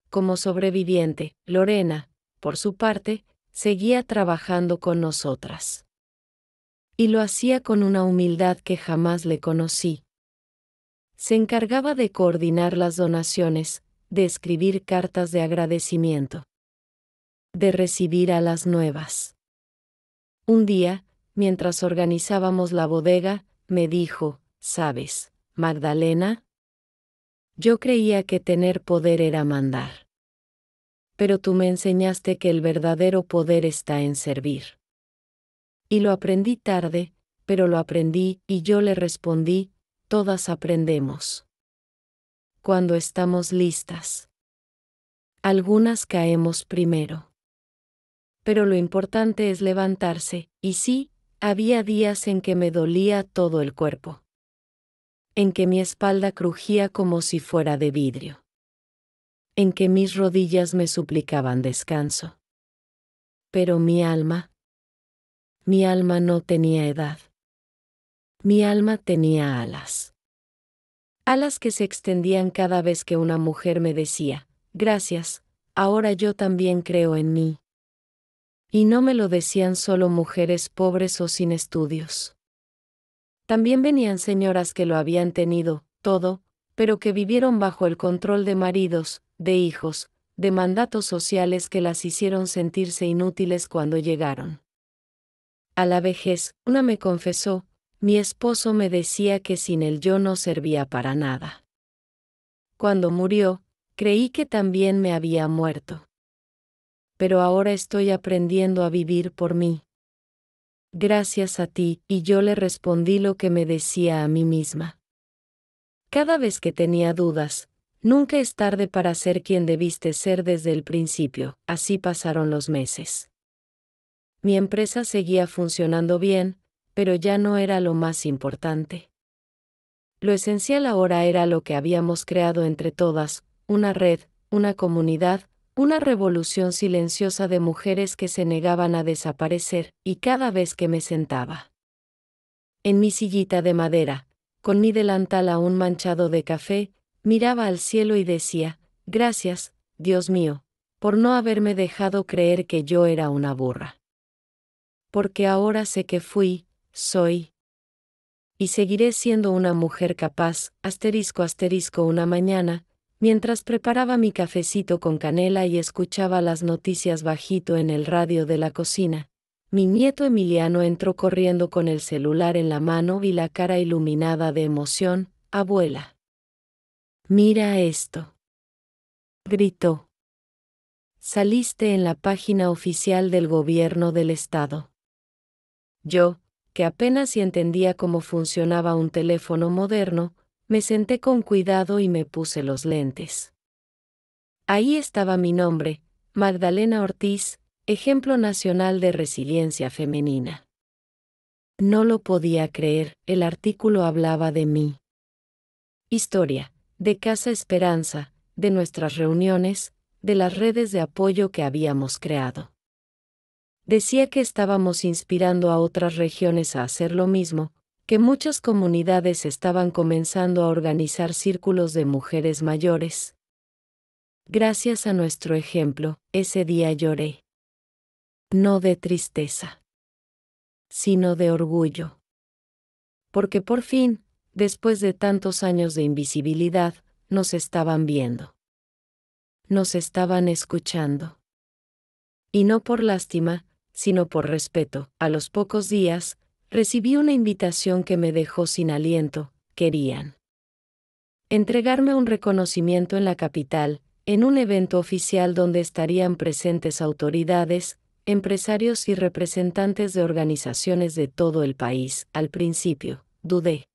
Como sobreviviente. Lorena, por su parte, seguía trabajando con nosotras. Y lo hacía con una humildad que jamás le conocí. Se encargaba de coordinar las donaciones, de escribir cartas de agradecimiento, de recibir a las nuevas. Un día, mientras organizábamos la bodega, me dijo: ¿sabes, Magdalena? Yo creía que tener poder era mandar. Pero tú me enseñaste que el verdadero poder está en servir. Y lo aprendí tarde, pero lo aprendí, y yo le respondí: todas aprendemos. Cuando estamos listas. Algunas caemos primero. Pero lo importante es levantarse, y sí, había días en que me dolía todo el cuerpo. En que mi espalda crujía como si fuera de vidrio. En que mis rodillas me suplicaban descanso. Pero mi alma no tenía edad. Mi alma tenía alas. Alas que se extendían cada vez que una mujer me decía: gracias, ahora yo también creo en mí. Y no me lo decían solo mujeres pobres o sin estudios. También venían señoras que lo habían tenido todo, pero que vivieron bajo el control de maridos, de hijos, de mandatos sociales que las hicieron sentirse inútiles cuando llegaron a la vejez. Una me confesó: mi esposo me decía que sin él yo no servía para nada. Cuando murió, creí que también me había muerto. Pero ahora estoy aprendiendo a vivir por mí. Gracias a ti. Y yo le respondí lo que me decía a mí misma. Cada vez que tenía dudas: Nunca es tarde para ser quien debiste ser desde el principio. Así pasaron los meses. Mi empresa seguía funcionando bien, pero ya no era lo más importante. Lo esencial ahora era lo que habíamos creado entre todas, una red, una comunidad, una revolución silenciosa de mujeres que se negaban a desaparecer, y cada vez que me sentaba en mi sillita de madera, con mi delantal aún manchado de café, miraba al cielo y decía, gracias, Dios mío, por no haberme dejado creer que yo era una burra. Porque ahora sé que fui, soy y seguiré siendo una mujer capaz, una mañana, mientras preparaba mi cafecito con canela y escuchaba las noticias bajito en el radio de la cocina. Mi nieto Emiliano entró corriendo con el celular en la mano y la cara iluminada de emoción. Abuela, mira esto, gritó. Saliste en la página oficial del gobierno del estado. Yo, que apenas si entendía cómo funcionaba un teléfono moderno, me senté con cuidado y me puse los lentes. Ahí estaba mi nombre, Magdalena Ortiz, ejemplo nacional de resiliencia femenina. No lo podía creer, el artículo hablaba de mí. Historia, de Casa Esperanza, de nuestras reuniones, de las redes de apoyo que habíamos creado. Decía que estábamos inspirando a otras regiones a hacer lo mismo, que muchas comunidades estaban comenzando a organizar círculos de mujeres mayores. Gracias a nuestro ejemplo, ese día lloré. No de tristeza, sino de orgullo. Porque por fin, después de tantos años de invisibilidad, nos estaban viendo. Nos estaban escuchando. Y no por lástima, sino por respeto. A los pocos días, recibí una invitación que me dejó sin aliento. Querían entregarme un reconocimiento en la capital, en un evento oficial donde estarían presentes autoridades, empresarios y representantes de organizaciones de todo el país. Al principio, dudé.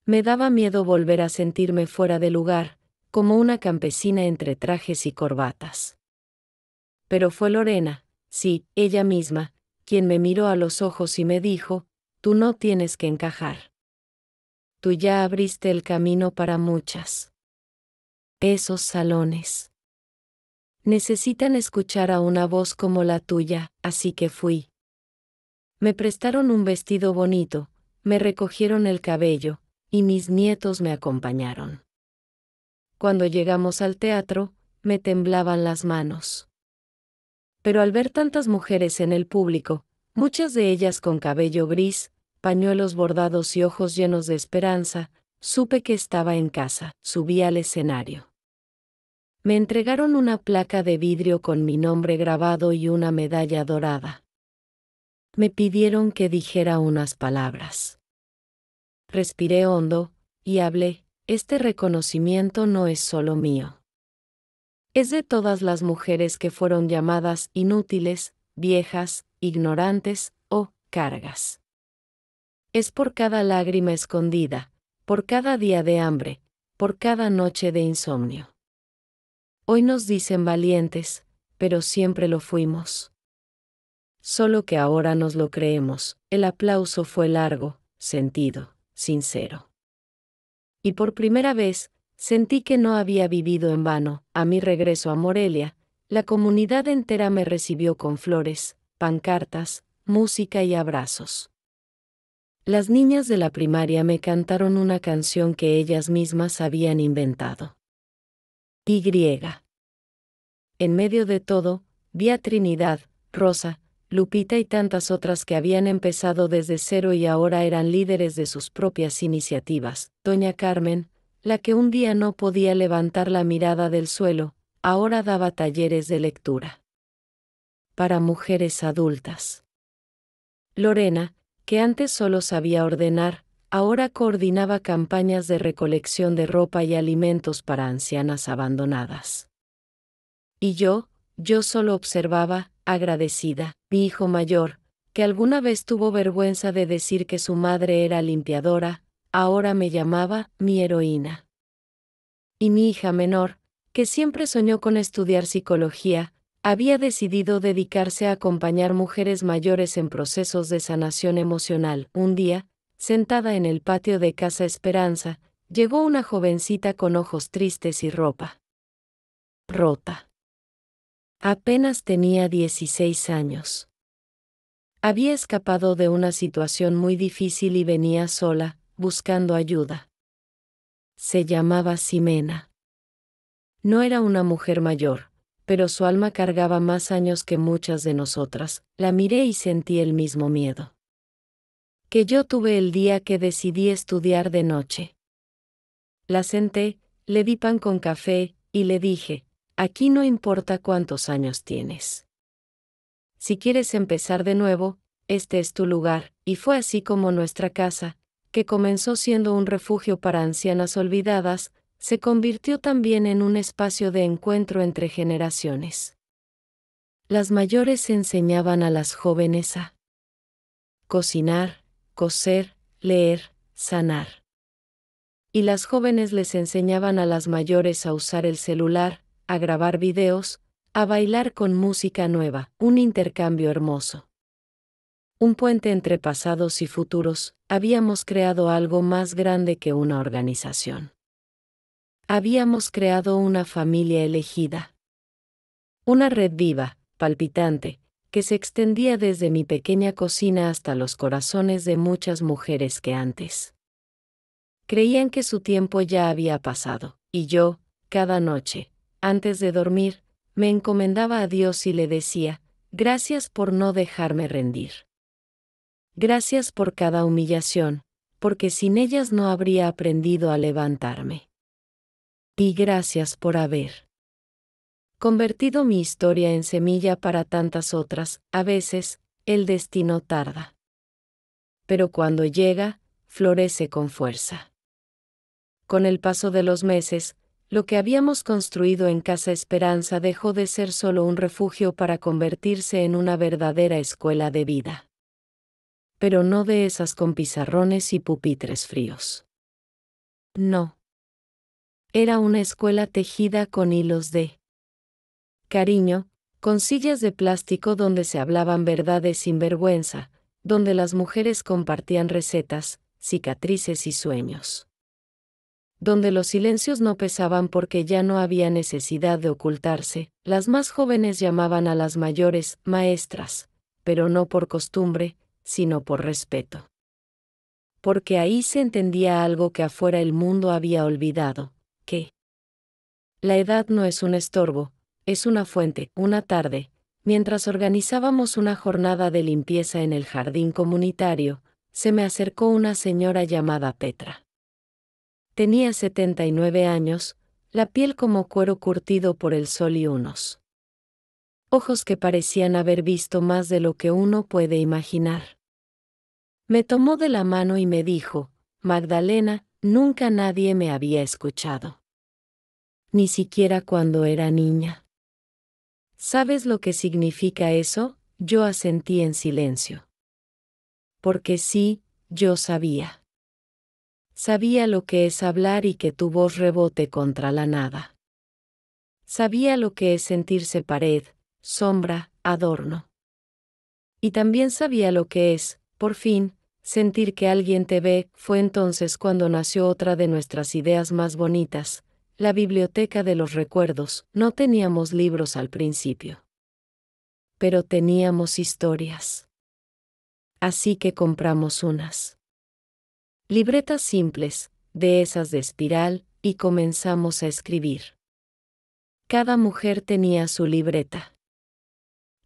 Me daba miedo volver a sentirme fuera de lugar, como una campesina entre trajes y corbatas. Pero fue Lorena, sí, ella misma, quien me miró a los ojos y me dijo, tú no tienes que encajar. Tú ya abriste el camino para muchas. Esos salones necesitan escuchar a una voz como la tuya, así que fui. Me prestaron un vestido bonito, me recogieron el cabello, y mis nietos me acompañaron. Cuando llegamos al teatro, me temblaban las manos. Pero al ver tantas mujeres en el público, muchas de ellas con cabello gris, pañuelos bordados y ojos llenos de esperanza, supe que estaba en casa. Subí al escenario. Me entregaron una placa de vidrio con mi nombre grabado y una medalla dorada. Me pidieron que dijera unas palabras. Respiré hondo, y hablé, este reconocimiento no es solo mío. Es de todas las mujeres que fueron llamadas inútiles, viejas, ignorantes o cargas. Es por cada lágrima escondida, por cada día de hambre, por cada noche de insomnio. Hoy nos dicen valientes, pero siempre lo fuimos. Solo que ahora nos lo creemos. El aplauso fue largo, sentido, sincero. Y por primera vez, sentí que no había vivido en vano. A mi regreso a Morelia, la comunidad entera me recibió con flores, pancartas, música y abrazos. Las niñas de la primaria me cantaron una canción que ellas mismas habían inventado. Y. En medio de todo, vi a Trinidad, Rosa, Lupita y tantas otras que habían empezado desde cero y ahora eran líderes de sus propias iniciativas. Doña Carmen, la que un día no podía levantar la mirada del suelo, ahora daba talleres de lectura para mujeres adultas. Lorena, que antes solo sabía ordenar, ahora coordinaba campañas de recolección de ropa y alimentos para ancianas abandonadas. Y yo solo observaba, agradecida. Mi hijo mayor, que alguna vez tuvo vergüenza de decir que su madre era limpiadora, ahora me llamaba mi heroína. y mi hija menor, que siempre soñó con estudiar psicología, había decidido dedicarse a acompañar mujeres mayores en procesos de sanación emocional. Un día, sentada en el patio de Casa Esperanza, llegó una jovencita con ojos tristes y ropa rota. Apenas tenía 16 años. Había escapado de una situación muy difícil y venía sola, buscando ayuda. Se llamaba Ximena. No era una mujer mayor, pero su alma cargaba más años que muchas de nosotras. La miré y sentí el mismo miedo que yo tuve el día que decidí estudiar de noche. La senté, le di pan con café, y le dije, aquí no importa cuántos años tienes. Si quieres empezar de nuevo, este es tu lugar, y fue así como nuestra casa, que comenzó siendo un refugio para ancianas olvidadas, se convirtió también en un espacio de encuentro entre generaciones. Las mayores enseñaban a las jóvenes a cocinar, coser, leer, sanar. Y las jóvenes les enseñaban a las mayores a usar el celular, a grabar videos, a bailar con música nueva, un intercambio hermoso. Un puente entre pasados y futuros. Habíamos creado algo más grande que una organización. Habíamos creado una familia elegida. Una red viva, palpitante, que se extendía desde mi pequeña cocina hasta los corazones de muchas mujeres que antes creían que su tiempo ya había pasado, y yo, cada noche, antes de dormir, me encomendaba a Dios y le decía, gracias por no dejarme rendir. Gracias por cada humillación, porque sin ellas no habría aprendido a levantarme. Y gracias por haber convertido mi historia en semilla para tantas otras. A veces, el destino tarda. Pero cuando llega, florece con fuerza. Con el paso de los meses, lo que habíamos construido en Casa Esperanza dejó de ser solo un refugio para convertirse en una verdadera escuela de vida. Pero no de esas con pizarrones y pupitres fríos. No. Era una escuela tejida con hilos de cariño, con sillas de plástico donde se hablaban verdades sin vergüenza, donde las mujeres compartían recetas, cicatrices y sueños. Donde los silencios no pesaban porque ya no había necesidad de ocultarse. Las más jóvenes llamaban a las mayores maestras, pero no por costumbre, sino por respeto. Porque ahí se entendía algo que afuera el mundo había olvidado, que la edad no es un estorbo, es una fuente. Una tarde, mientras organizábamos una jornada de limpieza en el jardín comunitario, se me acercó una señora llamada Petra. Tenía 79 años, la piel como cuero curtido por el sol y unos ojos que parecían haber visto más de lo que uno puede imaginar. Me tomó de la mano y me dijo, Magdalena, nunca nadie me había escuchado. Ni siquiera cuando era niña. ¿Sabes lo que significa eso? Yo asentí en silencio. Porque sí, yo sabía. Sabía lo que es hablar y que tu voz rebote contra la nada. Sabía lo que es sentirse pared, sombra, adorno. Y también sabía lo que es, por fin, sentir que alguien te ve. Fue entonces cuando nació otra de nuestras ideas más bonitas, la biblioteca de los recuerdos. No teníamos libros al principio. Pero teníamos historias. Así que compramos unas libretas simples, de esas de espiral, y comenzamos a escribir. Cada mujer tenía su libreta.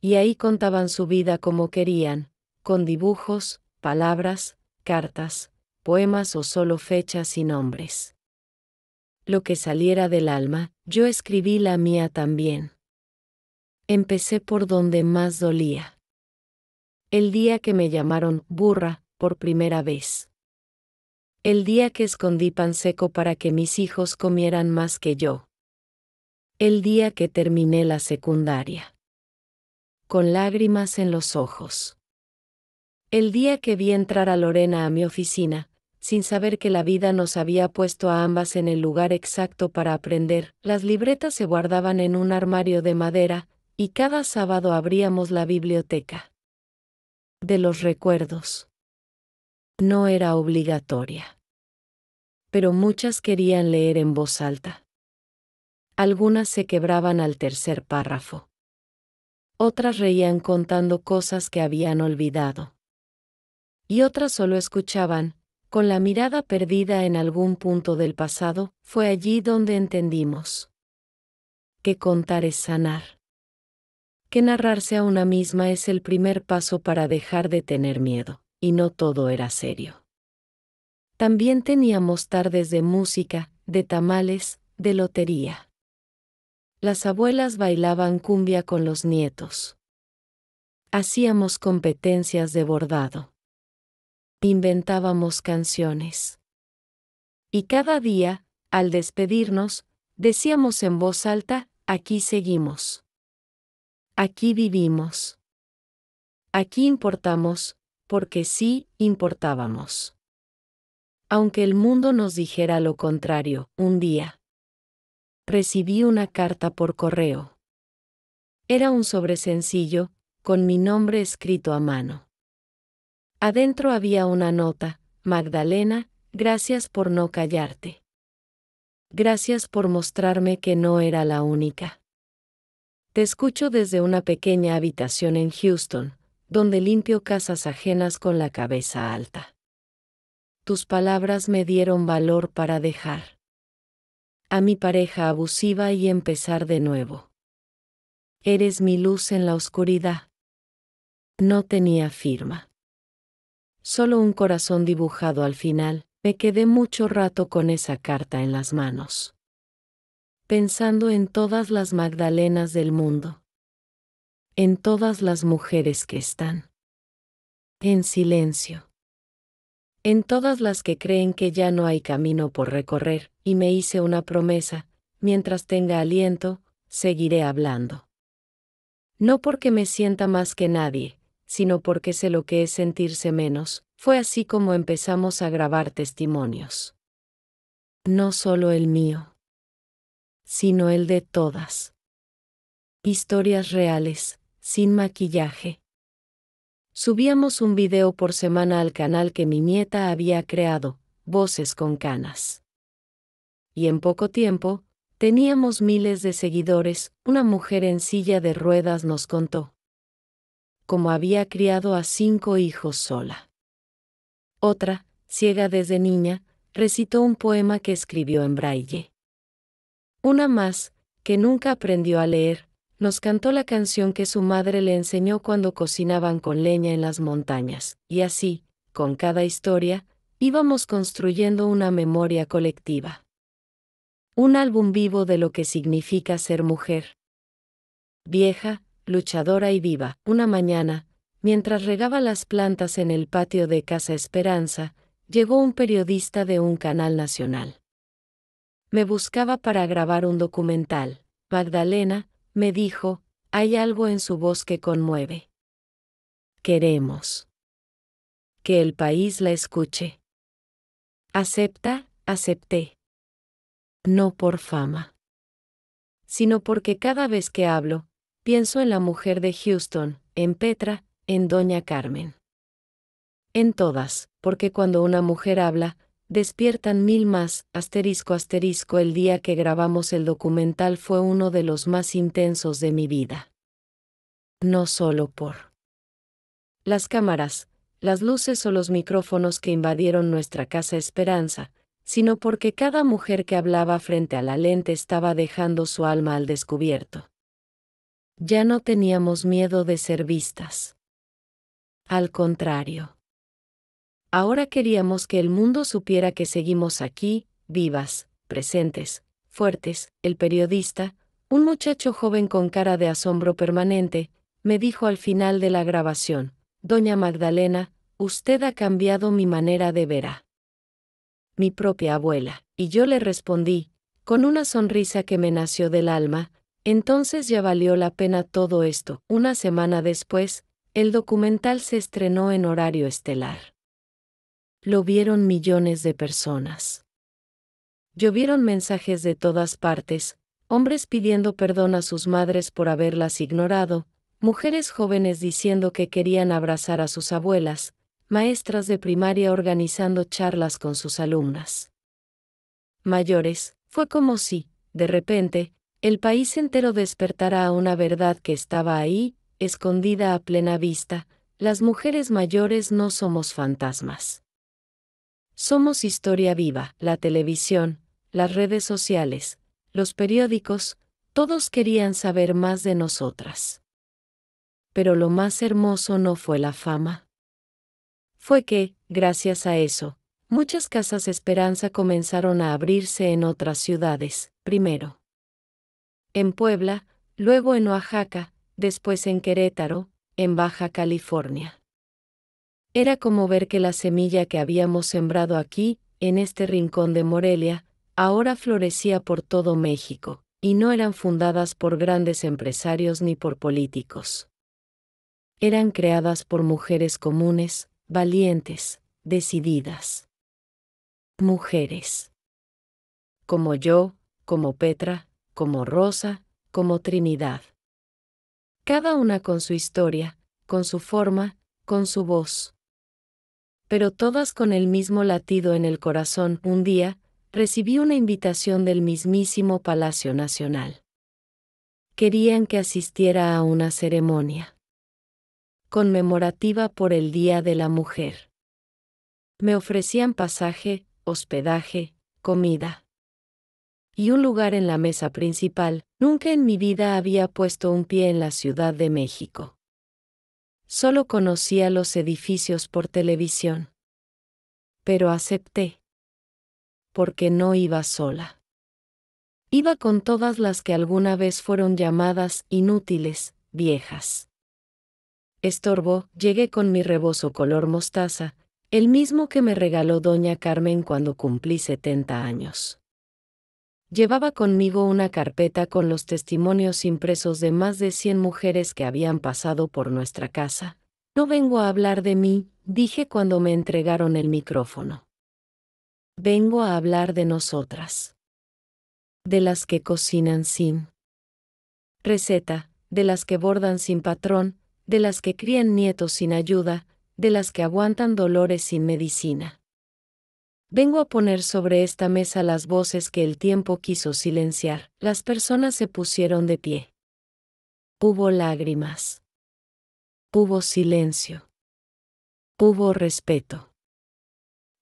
Y ahí contaban su vida como querían, con dibujos, palabras, cartas, poemas o solo fechas y nombres. Lo que saliera del alma, yo escribí la mía también. Empecé por donde más dolía. El día que me llamaron burra por primera vez. El día que escondí pan seco para que mis hijos comieran más que yo. El día que terminé la secundaria. Con lágrimas en los ojos. El día que vi entrar a Lorena a mi oficina, sin saber que la vida nos había puesto a ambas en el lugar exacto para aprender. Las libretas se guardaban en un armario de madera, y cada sábado abríamos la biblioteca de los recuerdos. No era obligatoria, pero muchas querían leer en voz alta. Algunas se quebraban al tercer párrafo. Otras reían contando cosas que habían olvidado. Y otras solo escuchaban, con la mirada perdida en algún punto del pasado. Fue allí donde entendimos que contar es sanar. Que narrarse a una misma es el primer paso para dejar de tener miedo, y no todo era serio. También teníamos tardes de música, de tamales, de lotería. Las abuelas bailaban cumbia con los nietos. Hacíamos competencias de bordado. Inventábamos canciones. Y cada día, al despedirnos, decíamos en voz alta: aquí seguimos. Aquí vivimos. Aquí importamos, porque sí, importábamos. Aunque el mundo nos dijera lo contrario, un día recibí una carta por correo. Era un sobre sencillo, con mi nombre escrito a mano. Adentro había una nota: Magdalena, gracias por no callarte. Gracias por mostrarme que no era la única. Te escucho desde una pequeña habitación en Houston, donde limpio casas ajenas con la cabeza alta. Tus palabras me dieron valor para dejar a mi pareja abusiva y empezar de nuevo. Eres mi luz en la oscuridad. No tenía firma. Solo un corazón dibujado al final. Me quedé mucho rato con esa carta en las manos, pensando en todas las Magdalenas del mundo. En todas las mujeres que están en silencio. En todas las que creen que ya no hay camino por recorrer, y me hice una promesa: mientras tenga aliento, seguiré hablando. No porque me sienta más que nadie, sino porque sé lo que es sentirse menos. Fue así como empezamos a grabar testimonios. No solo el mío, sino el de todas. Historias reales, sin maquillaje. Subíamos un video por semana al canal que mi nieta había creado, Voces con Canas. Y en poco tiempo, teníamos miles de seguidores. Una mujer en silla de ruedas nos contó cómo había criado a 5 hijos sola. Otra, ciega desde niña, recitó un poema que escribió en braille. Una más, que nunca aprendió a leer, nos cantó la canción que su madre le enseñó cuando cocinaban con leña en las montañas, y así, con cada historia, íbamos construyendo una memoria colectiva. Un álbum vivo de lo que significa ser mujer. Vieja, luchadora y viva. Una mañana, mientras regaba las plantas en el patio de Casa Esperanza, llegó un periodista de un canal nacional. Me buscaba para grabar un documental. Magdalena, me dijo, hay algo en su voz que conmueve. Queremos que el país la escuche. ¿Acepta? Acepté. No por fama, sino porque cada vez que hablo, pienso en la mujer de Houston, en Petra, en Doña Carmen. En todas, porque cuando una mujer habla, despiertan 1000 más. Asterisco asterisco. El día que grabamos el documental fue uno de los más intensos de mi vida. No solo por las cámaras, las luces o los micrófonos que invadieron nuestra Casa Esperanza, sino porque cada mujer que hablaba frente a la lente estaba dejando su alma al descubierto. Ya no teníamos miedo de ser vistas. Al contrario. Ahora queríamos que el mundo supiera que seguimos aquí, vivas, presentes, fuertes. El periodista, un muchacho joven con cara de asombro permanente, me dijo al final de la grabación: Doña Magdalena, usted ha cambiado mi manera de ver a mi propia abuela. Y yo le respondí, con una sonrisa que me nació del alma: entonces ya valió la pena todo esto. Una semana después, el documental se estrenó en horario estelar. Lo vieron millones de personas. Llovieron mensajes de todas partes, hombres pidiendo perdón a sus madres por haberlas ignorado, mujeres jóvenes diciendo que querían abrazar a sus abuelas, maestras de primaria organizando charlas con sus alumnas. Mayores, fue como si, de repente, el país entero despertara a una verdad que estaba ahí, escondida a plena vista: las mujeres mayores no somos fantasmas. Somos historia viva. La televisión, las redes sociales, los periódicos, todos querían saber más de nosotras. Pero lo más hermoso no fue la fama. Fue que, gracias a eso, muchas casas esperanza comenzaron a abrirse en otras ciudades, primero en Puebla, luego en Oaxaca, después en Querétaro, en Baja California. Era como ver que la semilla que habíamos sembrado aquí, en este rincón de Morelia, ahora florecía por todo México, y no eran fundadas por grandes empresarios ni por políticos. Eran creadas por mujeres comunes, valientes, decididas. Mujeres. Como yo, como Petra, como Rosa, como Trinidad. Cada una con su historia, con su forma, con su voz. Pero todas con el mismo latido en el corazón. Un día, recibí una invitación del mismísimo Palacio Nacional. Querían que asistiera a una ceremonia conmemorativa por el Día de la Mujer. Me ofrecían pasaje, hospedaje, comida y un lugar en la mesa principal. Nunca en mi vida había puesto un pie en la Ciudad de México. Solo conocía los edificios por televisión. Pero acepté. Porque no iba sola. Iba con todas las que alguna vez fueron llamadas inútiles, viejas. Estorbo. Llegué con mi rebozo color mostaza, el mismo que me regaló doña Carmen cuando cumplí 70 años. Llevaba conmigo una carpeta con los testimonios impresos de más de 100 mujeres que habían pasado por nuestra casa. No vengo a hablar de mí, dije cuando me entregaron el micrófono. Vengo a hablar de nosotras. De las que cocinan sin receta, de las que bordan sin patrón, de las que crían nietos sin ayuda, de las que aguantan dolores sin medicina. Vengo a poner sobre esta mesa las voces que el tiempo quiso silenciar. Las personas se pusieron de pie. Hubo lágrimas. Hubo silencio. Hubo respeto.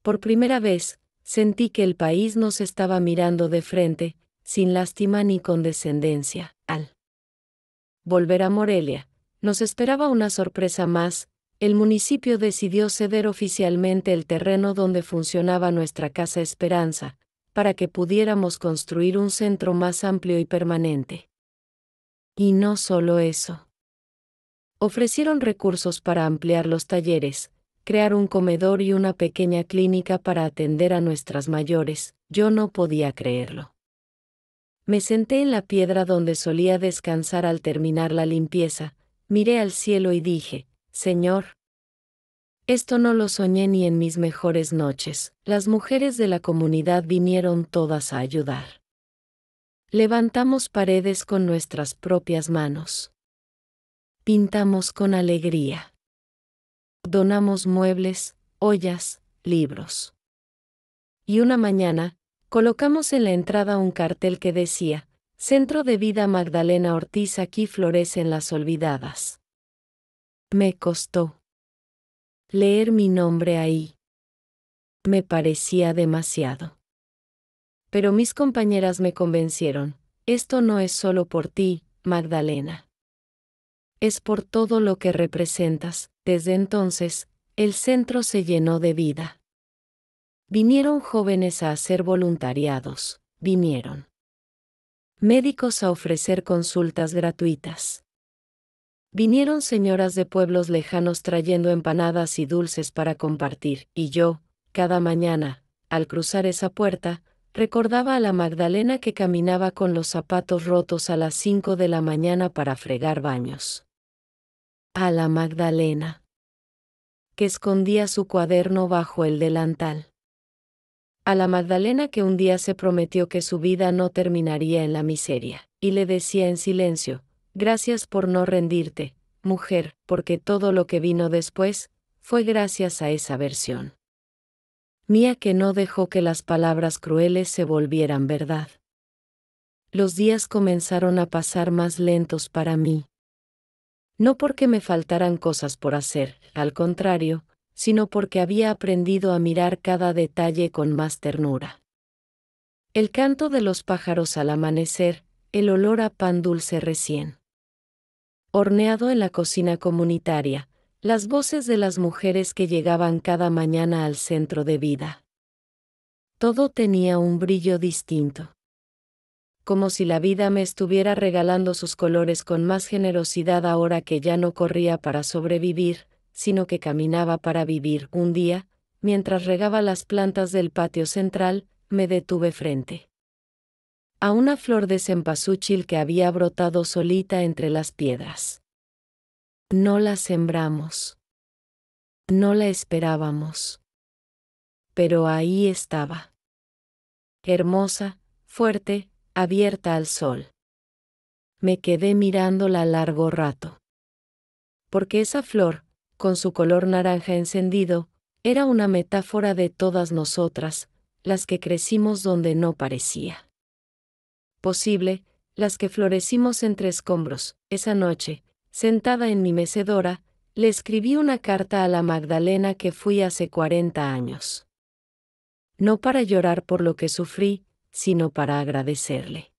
Por primera vez, sentí que el país nos estaba mirando de frente, sin lástima ni condescendencia. Al volver a Morelia, nos esperaba una sorpresa más. El municipio decidió ceder oficialmente el terreno donde funcionaba nuestra Casa Esperanza, para que pudiéramos construir un centro más amplio y permanente. Y no solo eso. Ofrecieron recursos para ampliar los talleres, crear un comedor y una pequeña clínica para atender a nuestras mayores. Yo no podía creerlo. Me senté en la piedra donde solía descansar al terminar la limpieza, miré al cielo y dije: Señor, esto no lo soñé ni en mis mejores noches. Las mujeres de la comunidad vinieron todas a ayudar. Levantamos paredes con nuestras propias manos. Pintamos con alegría. Donamos muebles, ollas, libros. Y una mañana, colocamos en la entrada un cartel que decía: Centro de Vida Magdalena Ortiz, aquí florecen las olvidadas. Me costó leer mi nombre ahí. Me parecía demasiado. Pero mis compañeras me convencieron: esto no es solo por ti, Magdalena. Es por todo lo que representas. Desde entonces, el centro se llenó de vida. Vinieron jóvenes a hacer voluntariados, vinieron médicos a ofrecer consultas gratuitas. Vinieron señoras de pueblos lejanos trayendo empanadas y dulces para compartir, y yo, cada mañana, al cruzar esa puerta, recordaba a la Magdalena que caminaba con los zapatos rotos a las 5 de la mañana para fregar baños. A la Magdalena que escondía su cuaderno bajo el delantal. A la Magdalena que un día se prometió que su vida no terminaría en la miseria, y le decía en silencio: gracias por no rendirte, mujer, porque todo lo que vino después fue gracias a esa versión mía que no dejó que las palabras crueles se volvieran verdad. Los días comenzaron a pasar más lentos para mí. No porque me faltaran cosas por hacer, al contrario, sino porque había aprendido a mirar cada detalle con más ternura. El canto de los pájaros al amanecer, el olor a pan dulce recién horneado en la cocina comunitaria, las voces de las mujeres que llegaban cada mañana al centro de vida. Todo tenía un brillo distinto. Como si la vida me estuviera regalando sus colores con más generosidad ahora que ya no corría para sobrevivir, sino que caminaba para vivir. Un día, mientras regaba las plantas del patio central, me detuve frente a una flor de cempasúchil que había brotado solita entre las piedras. No la sembramos. No la esperábamos. Pero ahí estaba. Hermosa, fuerte, abierta al sol. Me quedé mirándola largo rato. Porque esa flor, con su color naranja encendido, era una metáfora de todas nosotras, las que crecimos donde no parecía posible, las que florecimos entre escombros. Esa noche, sentada en mi mecedora, le escribí una carta a la Magdalena que fui hace 40 años. No para llorar por lo que sufrí, sino para agradecerle.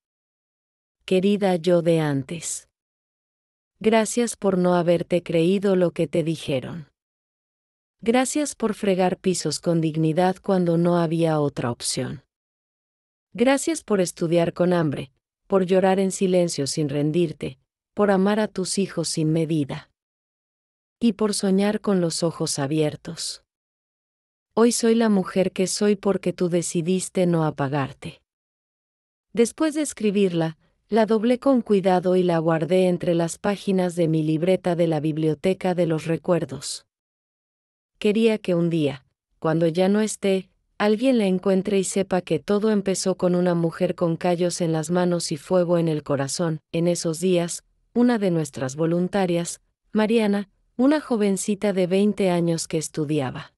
Querida yo de antes. Gracias por no haberte creído lo que te dijeron. Gracias por fregar pisos con dignidad cuando no había otra opción. Gracias por estudiar con hambre, por llorar en silencio sin rendirte, por amar a tus hijos sin medida. Y por soñar con los ojos abiertos. Hoy soy la mujer que soy porque tú decidiste no apagarte. Después de escribirla, la doblé con cuidado y la guardé entre las páginas de mi libreta de la biblioteca de los recuerdos. Quería que un día, cuando ya no esté, alguien la encuentre y sepa que todo empezó con una mujer con callos en las manos y fuego en el corazón. En esos días, una de nuestras voluntarias, Mariana, una jovencita de 20 años que estudiaba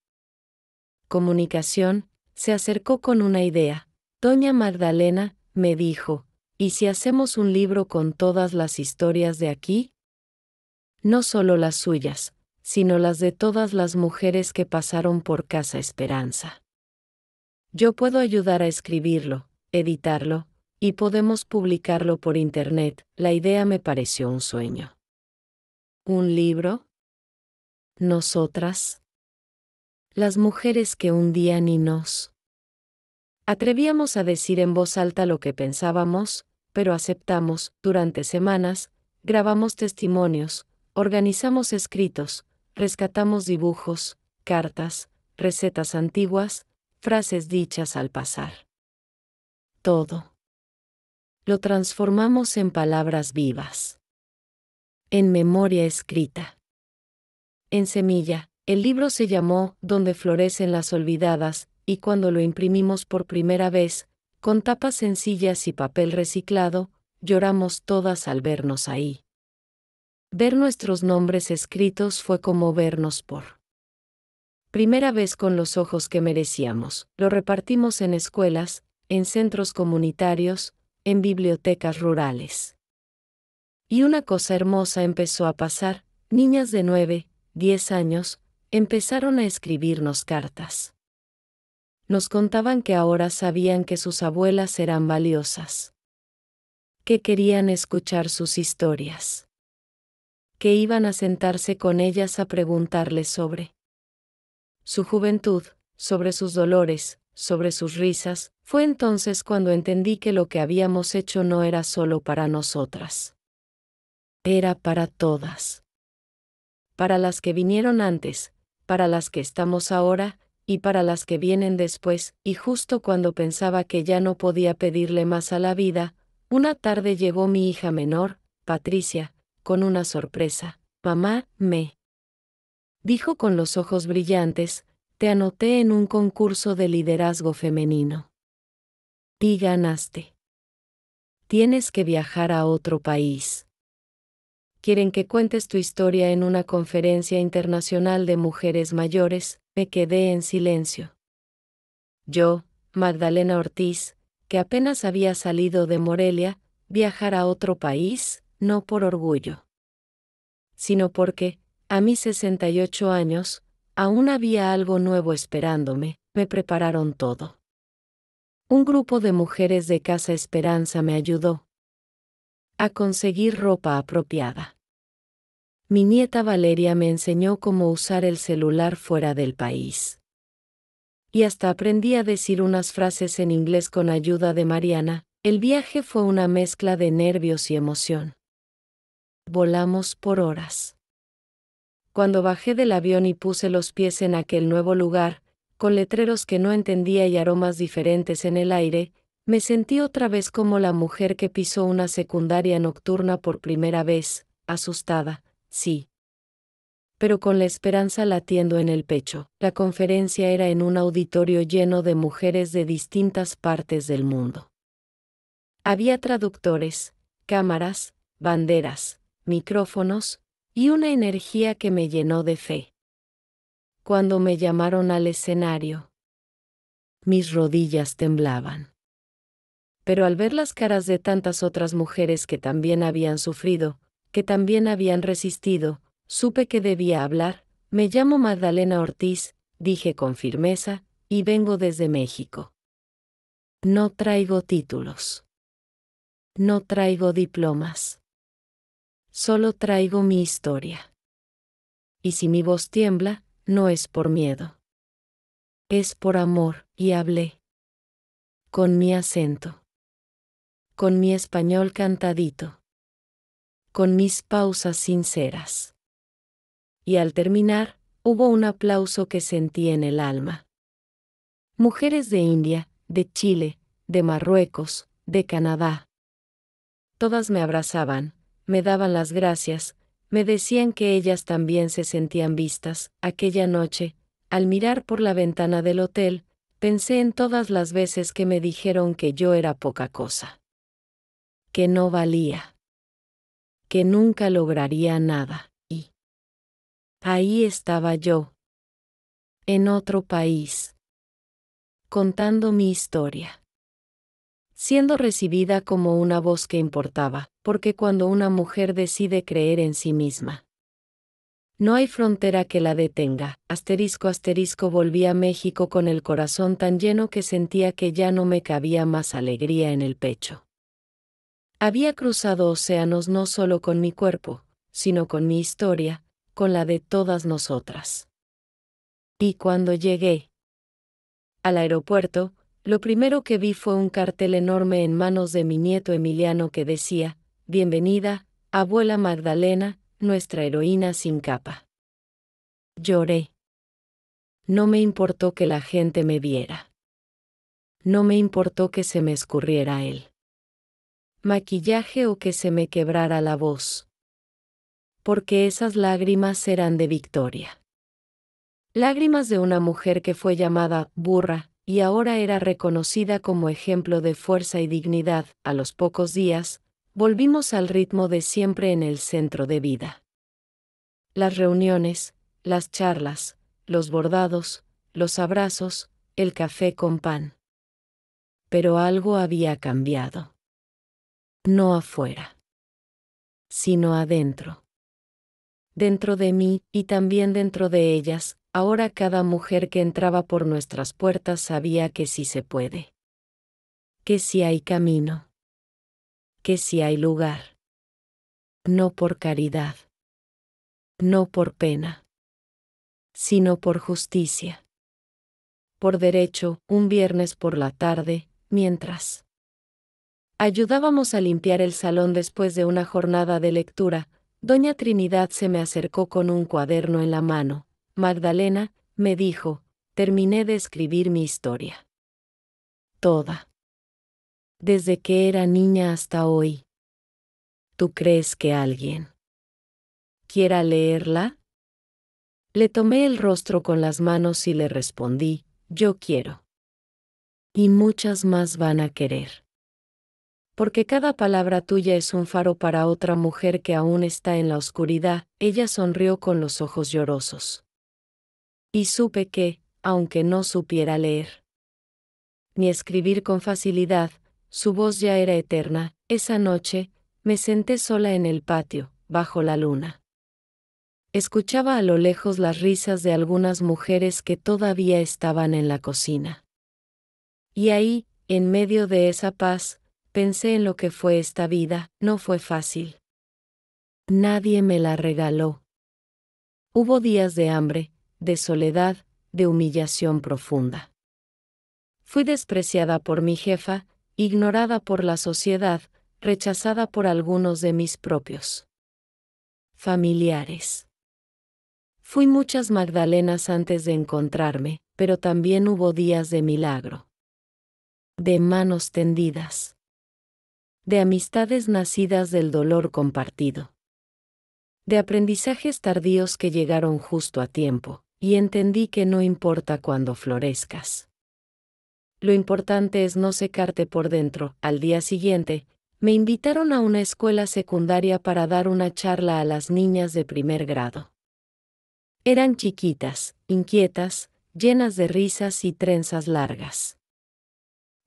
comunicación, se acercó con una idea. Doña Magdalena, me dijo, ¿y si hacemos un libro con todas las historias de aquí? No solo las suyas, sino las de todas las mujeres que pasaron por Casa Esperanza. Yo puedo ayudar a escribirlo, editarlo, y podemos publicarlo por internet. La idea me pareció un sueño. ¿Un libro? ¿Nosotras? Las mujeres que un día ni nos atrevíamos a decir en voz alta lo que pensábamos, pero aceptamos. Durante semanas, grabamos testimonios, organizamos escritos, rescatamos dibujos, cartas, recetas antiguas, frases dichas al pasar. Todo lo transformamos en palabras vivas. En memoria escrita. En semilla, el libro se llamó Donde florecen las olvidadas, y cuando lo imprimimos por primera vez, con tapas sencillas y papel reciclado, lloramos todas al vernos ahí. Ver nuestros nombres escritos fue como vernos por primera vez con los ojos que merecíamos. Lo repartimos en escuelas, en centros comunitarios, en bibliotecas rurales. Y una cosa hermosa empezó a pasar: niñas de 9, 10 años, empezaron a escribirnos cartas. Nos contaban que ahora sabían que sus abuelas eran valiosas. Que querían escuchar sus historias. Que iban a sentarse con ellas a preguntarles sobre su juventud, sobre sus dolores, sobre sus risas. Fue entonces cuando entendí que lo que habíamos hecho no era solo para nosotras. Era para todas. Para las que vinieron antes, para las que estamos ahora, y para las que vienen después. Y justo cuando pensaba que ya no podía pedirle más a la vida, una tarde llegó mi hija menor, Patricia, con una sorpresa. Mamá, me Dijo con los ojos brillantes, te anoté en un concurso de liderazgo femenino. Y ganaste. Tienes que viajar a otro país. Quieren que cuentes tu historia en una conferencia internacional de mujeres mayores. Me quedé en silencio. Yo, Magdalena Ortiz, que apenas había salido de Morelia, viajar a otro país, no por orgullo, sino porque, a mis 68 años, aún había algo nuevo esperándome. Me prepararon todo. Un grupo de mujeres de Casa Esperanza me ayudó a conseguir ropa apropiada. Mi nieta Valeria me enseñó cómo usar el celular fuera del país. Y hasta aprendí a decir unas frases en inglés con ayuda de Mariana. El viaje fue una mezcla de nervios y emoción. Volamos por horas. Cuando bajé del avión y puse los pies en aquel nuevo lugar, con letreros que no entendía y aromas diferentes en el aire, me sentí otra vez como la mujer que pisó una secundaria nocturna por primera vez, asustada, sí, pero con la esperanza latiendo en el pecho. La conferencia era en un auditorio lleno de mujeres de distintas partes del mundo. Había traductores, cámaras, banderas, micrófonos, y una energía que me llenó de fe. Cuando me llamaron al escenario, mis rodillas temblaban. Pero al ver las caras de tantas otras mujeres que también habían sufrido, que también habían resistido, supe que debía hablar. Me llamo Magdalena Ortiz, dije con firmeza, y vengo desde México. No traigo títulos. No traigo diplomas. Solo traigo mi historia. Y si mi voz tiembla, no es por miedo. Es por amor, y hablé. Con mi acento. Con mi español cantadito. Con mis pausas sinceras. Y al terminar, hubo un aplauso que sentí en el alma. Mujeres de India, de Chile, de Marruecos, de Canadá. Todas me abrazaban, me daban las gracias, me decían que ellas también se sentían vistas. Aquella noche, al mirar por la ventana del hotel, pensé en todas las veces que me dijeron que yo era poca cosa. Que no valía. Que nunca lograría nada. Y ahí estaba yo. En otro país. Contando mi historia. Siendo recibida como una voz que importaba, porque cuando una mujer decide creer en sí misma, no hay frontera que la detenga. Asterisco asterisco volví a México con el corazón tan lleno que sentía que ya no me cabía más alegría en el pecho. Había cruzado océanos no solo con mi cuerpo, sino con mi historia, con la de todas nosotras. Y cuando llegué al aeropuerto, lo primero que vi fue un cartel enorme en manos de mi nieto Emiliano que decía, bienvenida, abuela Magdalena, nuestra heroína sin capa. Lloré. No me importó que la gente me viera. No me importó que se me escurriera el maquillaje o que se me quebrara la voz. Porque esas lágrimas eran de victoria. Lágrimas de una mujer que fue llamada burra, y ahora era reconocida como ejemplo de fuerza y dignidad. A los pocos días, volvimos al ritmo de siempre en el centro de vida. Las reuniones, las charlas, los bordados, los abrazos, el café con pan. Pero algo había cambiado. No afuera, sino adentro. Dentro de mí, y también dentro de ellas, ahora cada mujer que entraba por nuestras puertas sabía que sí se puede. Que sí hay camino. Que sí hay lugar. No por caridad. No por pena. Sino por justicia. Por derecho, un viernes por la tarde, mientras ayudábamos a limpiar el salón después de una jornada de lectura, doña Trinidad se me acercó con un cuaderno en la mano. Magdalena, me dijo, terminé de escribir mi historia. Toda. Desde que era niña hasta hoy. ¿Tú crees que alguien quiera leerla? Le tomé el rostro con las manos y le respondí, yo quiero. Y muchas más van a querer. Porque cada palabra tuya es un faro para otra mujer que aún está en la oscuridad. Ella sonrió con los ojos llorosos. Y supe que, aunque no supiera leer ni escribir con facilidad, su voz ya era eterna. Esa noche, me senté sola en el patio, bajo la luna. Escuchaba a lo lejos las risas de algunas mujeres que todavía estaban en la cocina. Y ahí, en medio de esa paz, pensé en lo que fue esta vida. No fue fácil. Nadie me la regaló. Hubo días de hambre, de soledad, de humillación profunda. Fui despreciada por mi jefa, ignorada por la sociedad, rechazada por algunos de mis propios familiares. Fui muchas Magdalenas antes de encontrarme, pero también hubo días de milagro. De manos tendidas. De amistades nacidas del dolor compartido. De aprendizajes tardíos que llegaron justo a tiempo, y entendí que no importa cuándo florezcas. Lo importante es no secarte por dentro. Al día siguiente, me invitaron a una escuela secundaria para dar una charla a las niñas de primer grado. Eran chiquitas, inquietas, llenas de risas y trenzas largas.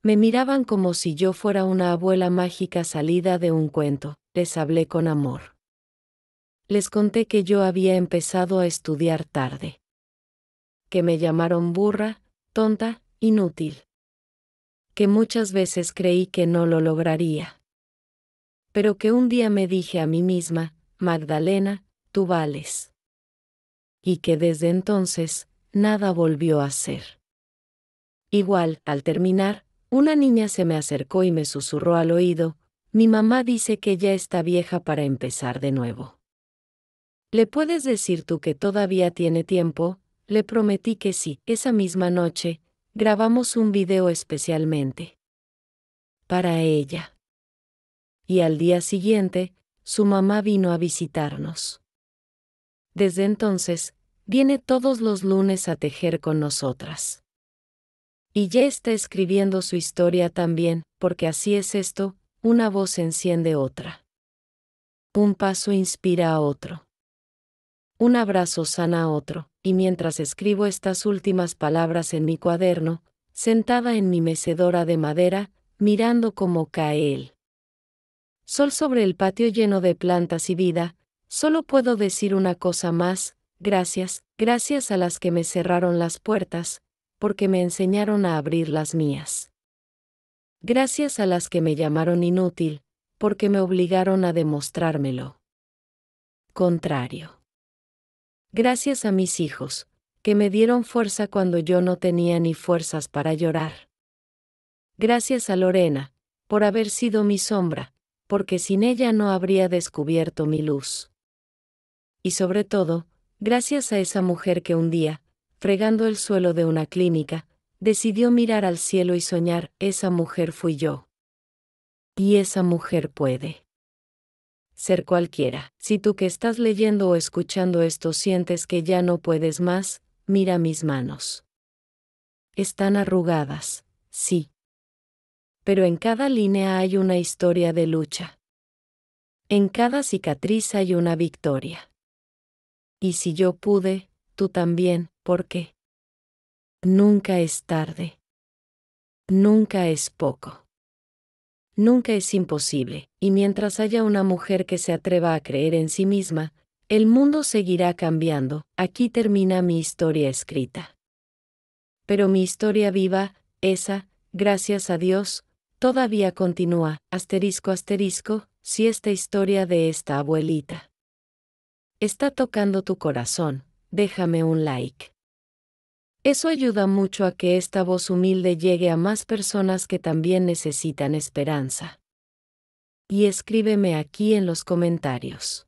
Me miraban como si yo fuera una abuela mágica salida de un cuento. Les hablé con amor. Les conté que yo había empezado a estudiar tarde. Que me llamaron burra, tonta, inútil. Que muchas veces creí que no lo lograría. Pero que un día me dije a mí misma, Magdalena, tú vales. Y que desde entonces, nada volvió a ser. Igual, al terminar, una niña se me acercó y me susurró al oído, mi mamá dice que ya está vieja para empezar de nuevo. ¿Le puedes decir tú que todavía tiene tiempo? Le prometí que sí. Esa misma noche, grabamos un video especialmente para ella. Y al día siguiente, su mamá vino a visitarnos. Desde entonces, viene todos los lunes a tejer con nosotras. Y ya está escribiendo su historia también, porque así es esto, una voz enciende otra. Un paso inspira a otro. Un abrazo sana a otro, y mientras escribo estas últimas palabras en mi cuaderno, sentada en mi mecedora de madera, mirando cómo cae el sol sobre el patio lleno de plantas y vida, solo puedo decir una cosa más, gracias, gracias a las que me cerraron las puertas, porque me enseñaron a abrir las mías. Gracias a las que me llamaron inútil, porque me obligaron a demostrármelo contrario. Gracias a mis hijos, que me dieron fuerza cuando yo no tenía ni fuerzas para llorar. Gracias a Lorena, por haber sido mi sombra, porque sin ella no habría descubierto mi luz. Y sobre todo, gracias a esa mujer que un día, fregando el suelo de una clínica, decidió mirar al cielo y soñar, esa mujer fui yo. Y esa mujer puede ser cualquiera. Si tú que estás leyendo o escuchando esto sientes que ya no puedes más, mira mis manos. Están arrugadas, sí. Pero en cada línea hay una historia de lucha. En cada cicatriz hay una victoria. Y si yo pude, tú también, ¿por qué? Nunca es tarde. Nunca es poco. Nunca es imposible, y mientras haya una mujer que se atreva a creer en sí misma, el mundo seguirá cambiando. Aquí termina mi historia escrita. Pero mi historia viva, esa, gracias a Dios, todavía continúa, asterisco asterisco, si esta historia de esta abuelita está tocando tu corazón, déjame un like. Eso ayuda mucho a que esta voz humilde llegue a más personas que también necesitan esperanza. Y escríbeme aquí en los comentarios.